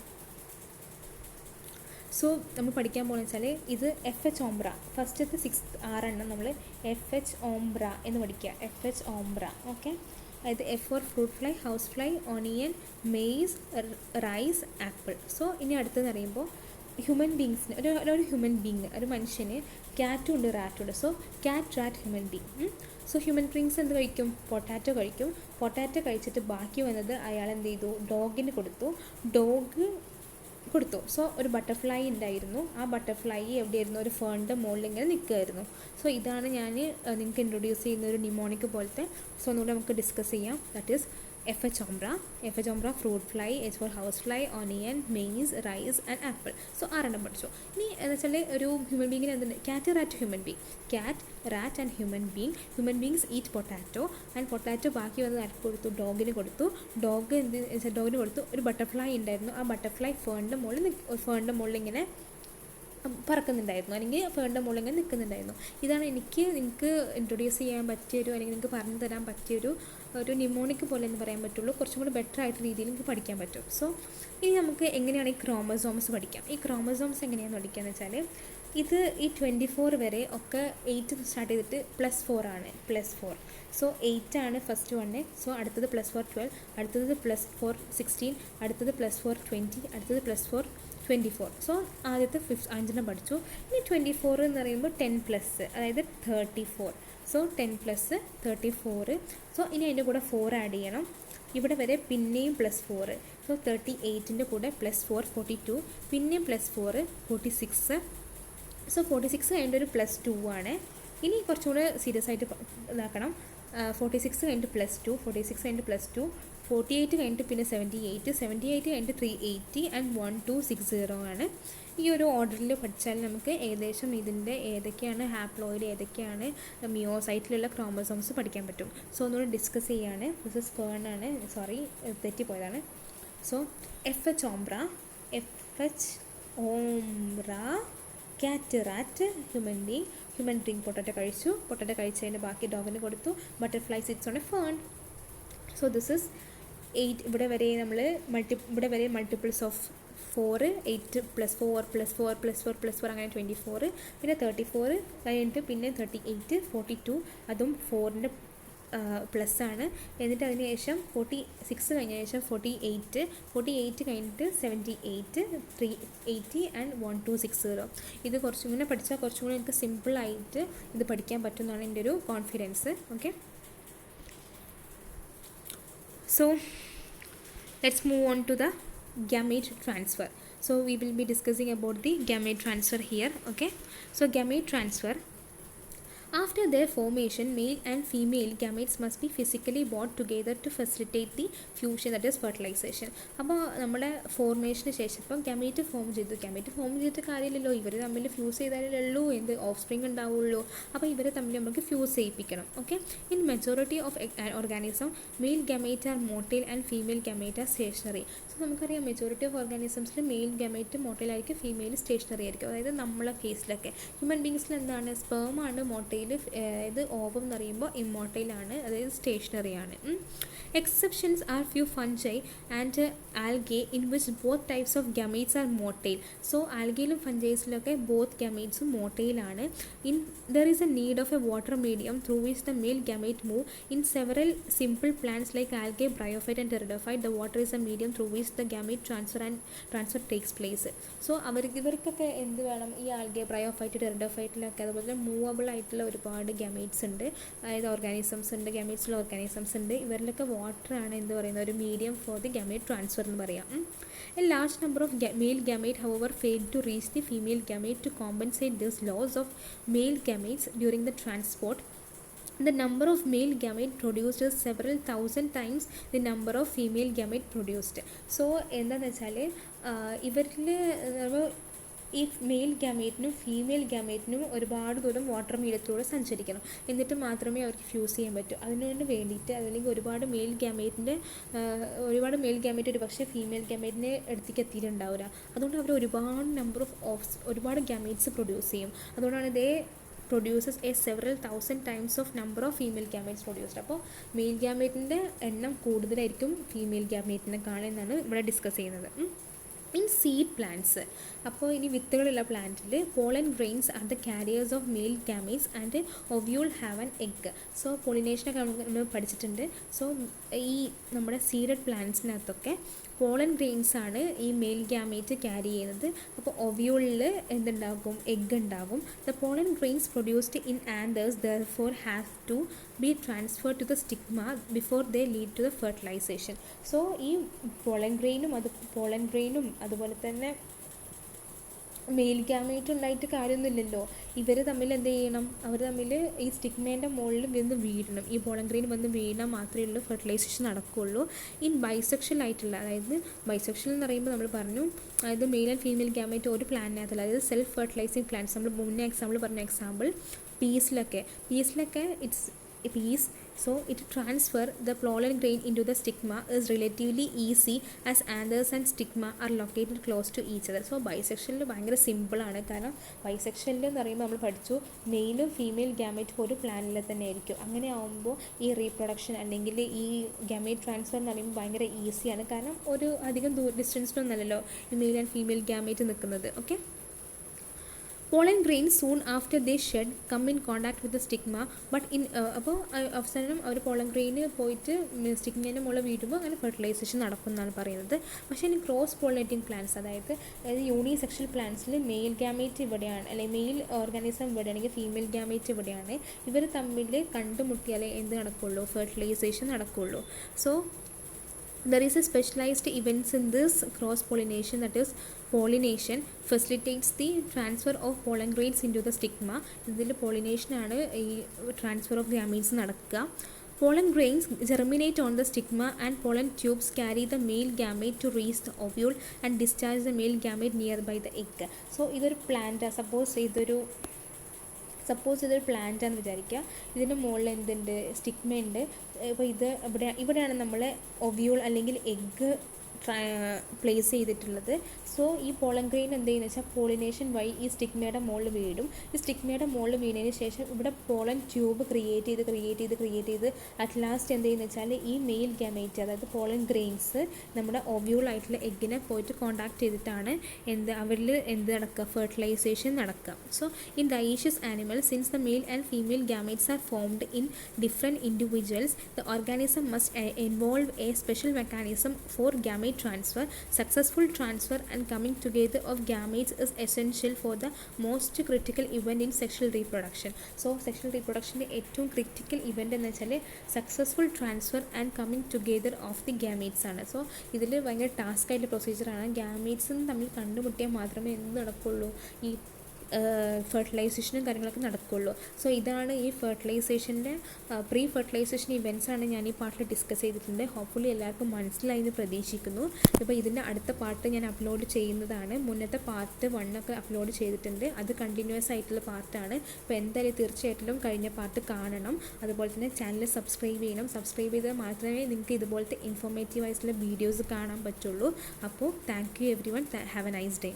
So നമ്മൾ പഠിക്കാൻ പോകുന്നത് വെച്ചാൽ ഇത് FH Ombra, ഫസ്റ്റത്തെ 6 നമ്മൾ FH Ombra എന്ന് പഠിക്കുക. FH Ombra, okay. അതായത് F for fruit fly, house fly, onion, maize, rice, apple. So ഇനി അടുത്തെന്ന് പറയുമ്പോൾ ഹ്യൂമൻ ബീങ്സിന് ഒരു ഹ്യൂമൻ ബീങ്, ഒരു മനുഷ്യന് ക്യാറ്റും ഉണ്ട് റാറ്റും ഉണ്ട്. So cat, rat, human being. So human beings എന്ത് കഴിക്കും? പൊട്ടാറ്റോ കഴിക്കും. പൊട്ടാറ്റോ കഴിച്ചിട്ട് ബാക്കി വന്നത് അയാൾ എന്ത് ചെയ്തു? ഡോഗിന് കൊടുത്തു. സോ ഒരു ബട്ടർഫ്ലൈ ഉണ്ടായിരുന്നു. ആ ബട്ടർഫ്ലൈ എവിടെയായിരുന്നു? ഒരു ഫേണിൻ്റെ മുകളിൽ ഇങ്ങനെ നിൽക്കുമായിരുന്നു. സോ ഇതാണ് ഞാൻ നിങ്ങൾക്ക് ഇൻട്രൊഡ്യൂസ് ചെയ്യുന്ന ഒരു നിമോണിക് പോലത്തെ. സോ ഒന്നുകൂടെ നമുക്ക് ഡിസ്കസ് ചെയ്യാം. That is FH Ombra, fruit fly, H for house fly, onion, maize, rice and apple. So 6 പഠിച്ചു. ഇനി എന്ന് വെച്ചാൽ ഒരു ഹ്യൂമൻ ബീങ്ങിന് എന്തുണ്ട്? Cat, rat, human being. Cat, rat and human beings eat potato and potato ബാക്കി വന്നത് ആർക്ക് കൊടുത്തു? ഡോഗിന് കൊടുത്തു. ഡോഗിന് കൊടുത്തു. ഒരു ബട്ടർഫ്ലൈ ഉണ്ടായിരുന്നു. ആ ബട്ടർഫ്ലൈ ഫേണിൻ്റെ മുകളിൽ ഇങ്ങനെ പറക്കുന്നുണ്ടായിരുന്നു, അല്ലെങ്കിൽ ഫേണിൻ്റെ മുകളിൽ ഇങ്ങനെ നിൽക്കുന്നുണ്ടായിരുന്നു. ഇതാണ് നിങ്ങൾക്ക് ഇൻട്രൊഡ്യൂസ് ചെയ്യാൻ പറ്റിയൊരു, അല്ലെങ്കിൽ നിങ്ങൾക്ക് പറഞ്ഞു തരാൻ പറ്റിയൊരു നിമോണിക് പോലെ എന്ന് പറയാൻ പറ്റുള്ളൂ. കുറച്ചും കൂടി ബെറ്റർ ആയിട്ട് രീതിയിൽ നിങ്ങൾക്ക് പഠിക്കാൻ പറ്റും. സോ ഇനി നമുക്ക് എങ്ങനെയാണ് ഈ ക്രോമസോംസ് പഠിക്കാം. ഈ ക്രോമസോംസ് എങ്ങനെയാണെന്ന് പഠിക്കുകയെന്ന് വെച്ചാൽ ഇത് ഈ 24 വരെ ഒക്കെ 8 സ്റ്റാർട്ട് ചെയ്തിട്ട് +4 ആണ്. +4. സോ 8 ആണ് ഫസ്റ്റ് വണ്ണ്. സോ അടുത്തത് +4 12, അടുത്തത് +4 16, അടുത്തത് +4 20, അടുത്തത് +4 24. സോ ആദ്യത്തെ 5 പഠിച്ചു. ഇനി 24 എന്ന് പറയുമ്പോൾ 10+, അതായത് 34. സോ 10 + 34. സോ ഇനി അതിൻ്റെ കൂടെ 4 ആഡ് ചെയ്യണം. ഇവിടെ വരെ പിന്നെയും +4. സോ 38ൻ്റെ കൂടെ +4 42, പിന്നെയും +4 46. സോ 46 കഴിഞ്ഞിട്ട് ഒരു +2 ആണ്. ഇനി കുറച്ചും കൂടെ സീരിയസ് ആയിട്ട് ഇതാക്കണം. 46 കഴിഞ്ഞിട്ട് +2, 46 കഴിഞ്ഞിട്ട് +2, 48 കഴിഞ്ഞിട്ട് പിന്നെ 78 കഴിഞ്ഞിട്ട് 380 ആൻഡ് 1260 ആണ്. ഈ ഒരു ഓർഡറിൽ പഠിച്ചാൽ നമുക്ക് ഏകദേശം ഇതിൻ്റെ ഏതൊക്കെയാണ് ഹാപ്ലോയിഡ്, ഏതൊക്കെയാണ് മിയോസൈറ്റിലുള്ള ക്രോമസോംസ് പഠിക്കാൻ പറ്റും. സോ ഒന്നുകൂടെ ഡിസ്കസ് ചെയ്യാണ്. ദിസ് ഇസ് ഫേൺ ആണ്, സോറി തെറ്റിപ്പോയതാണ്. So FH Ombra, cat, rat, human being potato കഴിച്ചതിന് ബാക്കി ഡോഗിന് കൊടുത്തു. Butterfly sits on a fern. So this is 8. ഇവിടെ വരെ മൾട്ടിപ്പിൾസ് ഓഫ് 4, 8 + 4 അങ്ങനെ 24, പിന്നെ 34 കഴിഞ്ഞിട്ട് പിന്നെ 38, 42, അതും 4ൻ്റെ പ്ലസ് ആണ്. എന്നിട്ട് അതിന് ശേഷം 46 കഴിഞ്ഞ ശേഷം 48 കഴിഞ്ഞിട്ട് 78, 380 ആൻഡ് 1260. ഇത് കുറച്ചും കൂടെ പഠിച്ചാൽ കുറച്ചും കൂടെ എനിക്ക് സിമ്പിളായിട്ട് ഇത് പഠിക്കാൻ പറ്റുമെന്നാണ് എൻ്റെ ഒരു confidence. Okay, so let's move on to the gamete transfer. So we will be discussing about the gamete transfer here. Okay, so gamete transfer, after their formation, male and female gametes must be physically brought together to facilitate the fusion, that is fertilization. അപ്പോൾ നമ്മുടെ ഫോർമേഷന് ശേഷം ഇപ്പം gamete form ചെയ്തിട്ട് കാര്യമില്ലല്ലോ, ഇവർ തമ്മിൽ fuse ചെയ്താലേ എന്ത് ഓഫ് സ്പ്രിങ് ഉണ്ടാവുള്ളൂ. അപ്പോൾ ഇവരെ തമ്മിൽ നമുക്ക് ഫ്യൂസ് ചെയ്യിപ്പിക്കണം. Okay, in majority of organism male gamete are motile and female gamete are stationary. So നമുക്കറിയാം മെജോറിറ്റി ഓഫ് ഓർഗാനിസംസിൽ മെയിൽ ഗമേറ്റ് മോട്ടൈൽ ആയിരിക്കും, ഫീമെയിൽ സ്റ്റേഷനറി ആയിരിക്കും. അതായത് നമ്മളെ കേസിലൊക്കെ ഹ്യൂമൻ ബീങ്സിൽ എന്താണ്, സ്പേമാണ് മോട്ടൈൽ, ഇമ്മോർട്ടൈൽ, ഇത് ഓവം എന്ന് പറയുമ്പോൾ ഇമ്മോർട്ടൈലാണ്, അതായത് സ്റ്റേഷനറിയാണ്. Exceptions are few fungi and algae in which both types of gametes are motile. So ആൽഗയിലും ഫഞ്ചൈസിലൊക്കെ ബോത്ത് ഗമേറ്റ്സും മോട്ടൈലാണ്. In there is a need of a water medium through which the male gamete move. In several simple plants like algae, bryophyte and pteridophyte the water is a medium through which the gamete transfer takes place. So ഇവർക്കൊക്കെ എന്ത് വേണം, ഈ algae, bryophyte, ടെറിഡോഫൈറ്റിലൊക്കെ അതുപോലെ movable ആയിട്ടുള്ള ഒരുപാട് gametes ഉണ്ട്, അതായത് organisms ഉണ്ട്, ഗമേറ്റ്സിലുള്ള ഓർഗാനിസംസ് ഉണ്ട്. ഇവരിലൊക്കെ വാട്ടറാണ് എന്ത് പറയുന്നത്, ഒരു medium for the gamete transfer എന്ന് പറയാം. A large number of male gamete however fail to reach the female gamete. To compensate this loss of male gametes during the transport, the number of male gamete produced is several thousand times the number of female gamete produced. So എന്താണെന്ന് വെച്ചാൽ ഇവരിൽ ഈ mail ഗാമേറ്റിനും female ഗാമേറ്റിനും ഒരുപാട് ദൂരം water മീഡിയത്തിലൂടെ സഞ്ചരിക്കണം, എന്നിട്ട് മാത്രമേ അവർക്ക് fuse ചെയ്യാൻ പറ്റൂ. അതിനു വേണ്ടിയിട്ട് അല്ലെങ്കിൽ ഒരുപാട് മെയിൽ ഗാമേറ്റ് ഒരു പക്ഷേ ഫീമെയിൽ ഗാമേറ്റിനെ അടുത്തേക്ക് എത്തിയിട്ടുണ്ടാവില്ല. അതുകൊണ്ട് അവർ ഒരുപാട് ഗാമേറ്റ്സ് പ്രൊഡ്യൂസ് ചെയ്യും. അതുകൊണ്ടാണ് ഇതേ produces a several thousand times of number of female gametes produced. അപ്പോൾ മെയിൽ ഗാമേറ്റിൻ്റെ എണ്ണം കൂടുതലായിരിക്കും ഫീമെയിൽ ഗാമേറ്റിനെക്കാളും എന്നാണ് ഇവിടെ ഡിസ്കസ് ചെയ്യുന്നത്. ഇൻ സീഡ് പ്ലാന്റ്സ്, അപ്പോൾ ഇനി വിത്തുകളുള്ള പ്ലാന്റിൽ pollen grains are the carriers of male gametes and ovule have an egg. So പൊളിനേഷനൊക്കെ നമ്മൾ പഠിച്ചിട്ടുണ്ട്. സോ ഈ നമ്മുടെ സീഡഡ് പ്ലാന്റ്സിനകത്തൊക്കെ പോളൻ ഗ്രെയിൻസ് ആണ് ഈ മെയിൽ ഗാമേറ്റ് ക്യാരി ചെയ്യുന്നത്. അപ്പോൾ ഒവ്യൂളിൽ എന്തുണ്ടാകും, എഗ് ഉണ്ടാകും. The pollen grains produced in anthers therefore have to be transferred to the stigma before they lead to the fertilisation. So ഈ പോളൻ ഗ്രെയിനും അതുപോലെ തന്നെ മെയിൽ ഗാമേറ്റ് ഉണ്ടായിട്ട് കാര്യമൊന്നുമില്ലല്ലോ. ഇവർ തമ്മിൽ എന്ത് ചെയ്യണം, അവർ തമ്മിൽ ഈ സ്റ്റിഗ്മേൻ്റെ മുകളിൽ വന്ന് വീഴണം, ഈ പോളൻ ഗ്രെയിൻ വന്ന് വീണാൽ മാത്രമേ ഉള്ളൂ ഫെർട്ടിലൈസേഷൻ നടക്കുകയുള്ളൂ. ഇൻ ബൈസെക്ഷൽ ആയിട്ടുള്ള, അതായത് ബൈസെക്ഷൽ എന്ന് പറയുമ്പോൾ നമ്മൾ പറഞ്ഞു, അതായത് മെയിൽ ആൻഡ് ഫീമെയിൽ ഗാമേറ്റ് ഒരു പ്ലാന്റിനകത്തല്ല, അതായത് സെൽഫ് ഫെർട്ടിലൈസിങ് പ്ലാന്റ്സ്. നമ്മൾ മുന്നേ എക്സാമ്പിൾ പീസിലൊക്കെ it's peas. So it transfer the pollen grain into the stigma is relatively easy as anthers and stigma are located close to each other. So bisexual ഭയങ്കര സിമ്പിളാണ്. കാരണം ബൈസെക്ഷനിൽ എന്ന് പറയുമ്പോൾ നമ്മൾ പഠിച്ചു മെയിലും ഫീമെയിൽ ഗാമേറ്റ് ഒരു പ്ലാനിൽ തന്നെ ആയിരിക്കും. അങ്ങനെ ആകുമ്പോൾ ഈ റീപ്രൊഡക്ഷൻ അല്ലെങ്കിൽ ഈ ഗാമേറ്റ് ട്രാൻസ്ഫർ എന്ന് പറയുമ്പോൾ ഭയങ്കര ഈസിയാണ്. കാരണം ഒരു അധികം ഡിസ്റ്റൻസിലൊന്നല്ലല്ലോ ഈ മെയിൽ ആൻഡ് ഫീമെയിൽ ഗാമേറ്റ് നിൽക്കുന്നത്. Okay, pollen grains soon after they shed come in contact with the stigma, but in അപ്പോൾ അവസാനം അവർ പോളൻ ഗ്രെയിന് പോയിട്ട് സ്റ്റിഗ്മേൻ്റെ മുകളിൽ വീഴുമ്പോൾ അങ്ങനെ ഫെർട്ടിലൈസേഷൻ നടക്കും എന്നാണ് പറയുന്നത്. പക്ഷേ ഇനി ക്രോസ് പോളിനേറ്റിംഗ് പ്ലാന്റ്സ്, അതായത് യൂണിസെക്ഷൽ പ്ലാന്റ്സിൽ മെയിൽ ഗാമേറ്റ് ഇവിടെയാണ്, അല്ലെങ്കിൽ മെയിൽ ഓർഗാനിസം ഇവിടെയാണെങ്കിൽ ഫീമെയിൽ ഗാമേറ്റ് ഇവിടെയാണ്. ഇവർ തമ്മിൽ കണ്ടുമുട്ടിയാലേ എന്ത് നടക്കുകയുള്ളൂ, ഫെർട്ടിലൈസേഷൻ നടക്കുകയുള്ളൂ. So there is a specialized events in this cross pollination, that is pollination facilitates the transfer of pollen grains into the stigma. ഇതിൽ pollination ആണ് ഈ transfer of gametes നടക്കുക. Pollen grains germinate on the stigma and pollen tubes carry the male gamete to reach the ovule and discharge the male gamete nearby the egg. So ഇതൊരു plant, suppose ഇതൊരു പ്ലാന്റാണെന്ന് വിചാരിക്കുക. ഇതിൻ്റെ മുകളിൽ എന്തുണ്ട്, stigma ഉണ്ട്. ഇപ്പോൾ ഇവിടെയാണ് നമ്മൾ ഒവ്യൂൾ അല്ലെങ്കിൽ എഗ്ഗ് പ്ലേസ് ചെയ്തിട്ടുള്ളത്. സോ ഈ പോളൻ ഗ്രെയിൻ എന്ത് ചെയ്യുന്നത് വെച്ചാൽ പോളിനേഷൻ വഴി ഈ സ്റ്റിഗ്മയുടെ മുകളിൽ വീഴും. ഈ സ്റ്റിഗ്മയുടെ മുകളിൽ വീണതിന് ശേഷം ഇവിടെ പോളൻ ട്യൂബ് ക്രിയേറ്റ് ചെയ്ത് അറ്റ് ലാസ്റ്റ് എന്ത് ചെയ്യുന്നത് വെച്ചാൽ ഈ മെയിൽ ഗാമേറ്റ്, അതായത് പോളൻ ഗ്രെയിൻസ് നമ്മുടെ ഒവ്യൂൾ ആയിട്ടുള്ള എഗ്ഗിനെ പോയിട്ട് കോണ്ടാക്ട് ചെയ്തിട്ടാണ് അവരിൽ നടക്കുക, ഫെർട്ടിലൈസേഷൻ നടക്കുക. So in dioecious animal, since the male and female gametes are formed in different individuals, the organism must involve a special mechanism for gamete transfer. Successful transfer and coming together of gametes is essential for the most critical event in sexual reproduction. So sexual reproduction ഏറ്റവും critical event എന്ന് വെച്ചാൽ successful transfer and coming together of the gametes ആണ്. So ഇതിൽ ഭയങ്കര task ആയിട്ടുള്ള പ്രൊസീജിയറാണ്. ഗാമേറ്റ്സും തമ്മിൽ കണ്ടുമുട്ടിയാൽ മാത്രമേ എന്ത് നടക്കുള്ളൂ, ഈ ഫെർട്ടിലൈസേഷനും കാര്യങ്ങളൊക്കെ നടക്കുകയുള്ളൂ. സോ ഇതാണ് ഈ ഫെർട്ടിലൈസേഷൻ്റെ പ്രീ ഫെർട്ടിലൈസേഷൻ ഇവൻറ്റ്സാണ് ഞാൻ ഈ പാട്ടിൽ ഡിസ്കസ് ചെയ്തിട്ടുണ്ട്. ഹോപ്പ്ഫുള്ളി എല്ലാവർക്കും മനസ്സിലായി എന്ന് പ്രതീക്ഷിക്കുന്നു. ഇപ്പോൾ ഇതിൻ്റെ അടുത്ത പാർട്ട് ഞാൻ അപ്ലോഡ് ചെയ്യുന്നതാണ്. മുന്നത്തെ പാർട്ട് 1 ഒക്കെ അപ്ലോഡ് ചെയ്തിട്ടുണ്ട്, അത് കണ്ടിന്യൂസ് ആയിട്ടുള്ള പാർട്ടാണ്. അപ്പോൾ എന്തായാലും തീർച്ചയായിട്ടും കഴിഞ്ഞ പാർട്ട് കാണണം. അതുപോലെ തന്നെ ചാനൽ സബ്സ്ക്രൈബ് ചെയ്യണം. സബ്സ്ക്രൈബ് ചെയ്താൽ മാത്രമേ നിങ്ങൾക്ക് ഇതുപോലത്തെ ഇൻഫോർമേറ്റീവ് ആയിട്ടുള്ള വീഡിയോസ് കാണാൻ പറ്റുള്ളൂ. അപ്പോൾ thank you every one. Have A nice day.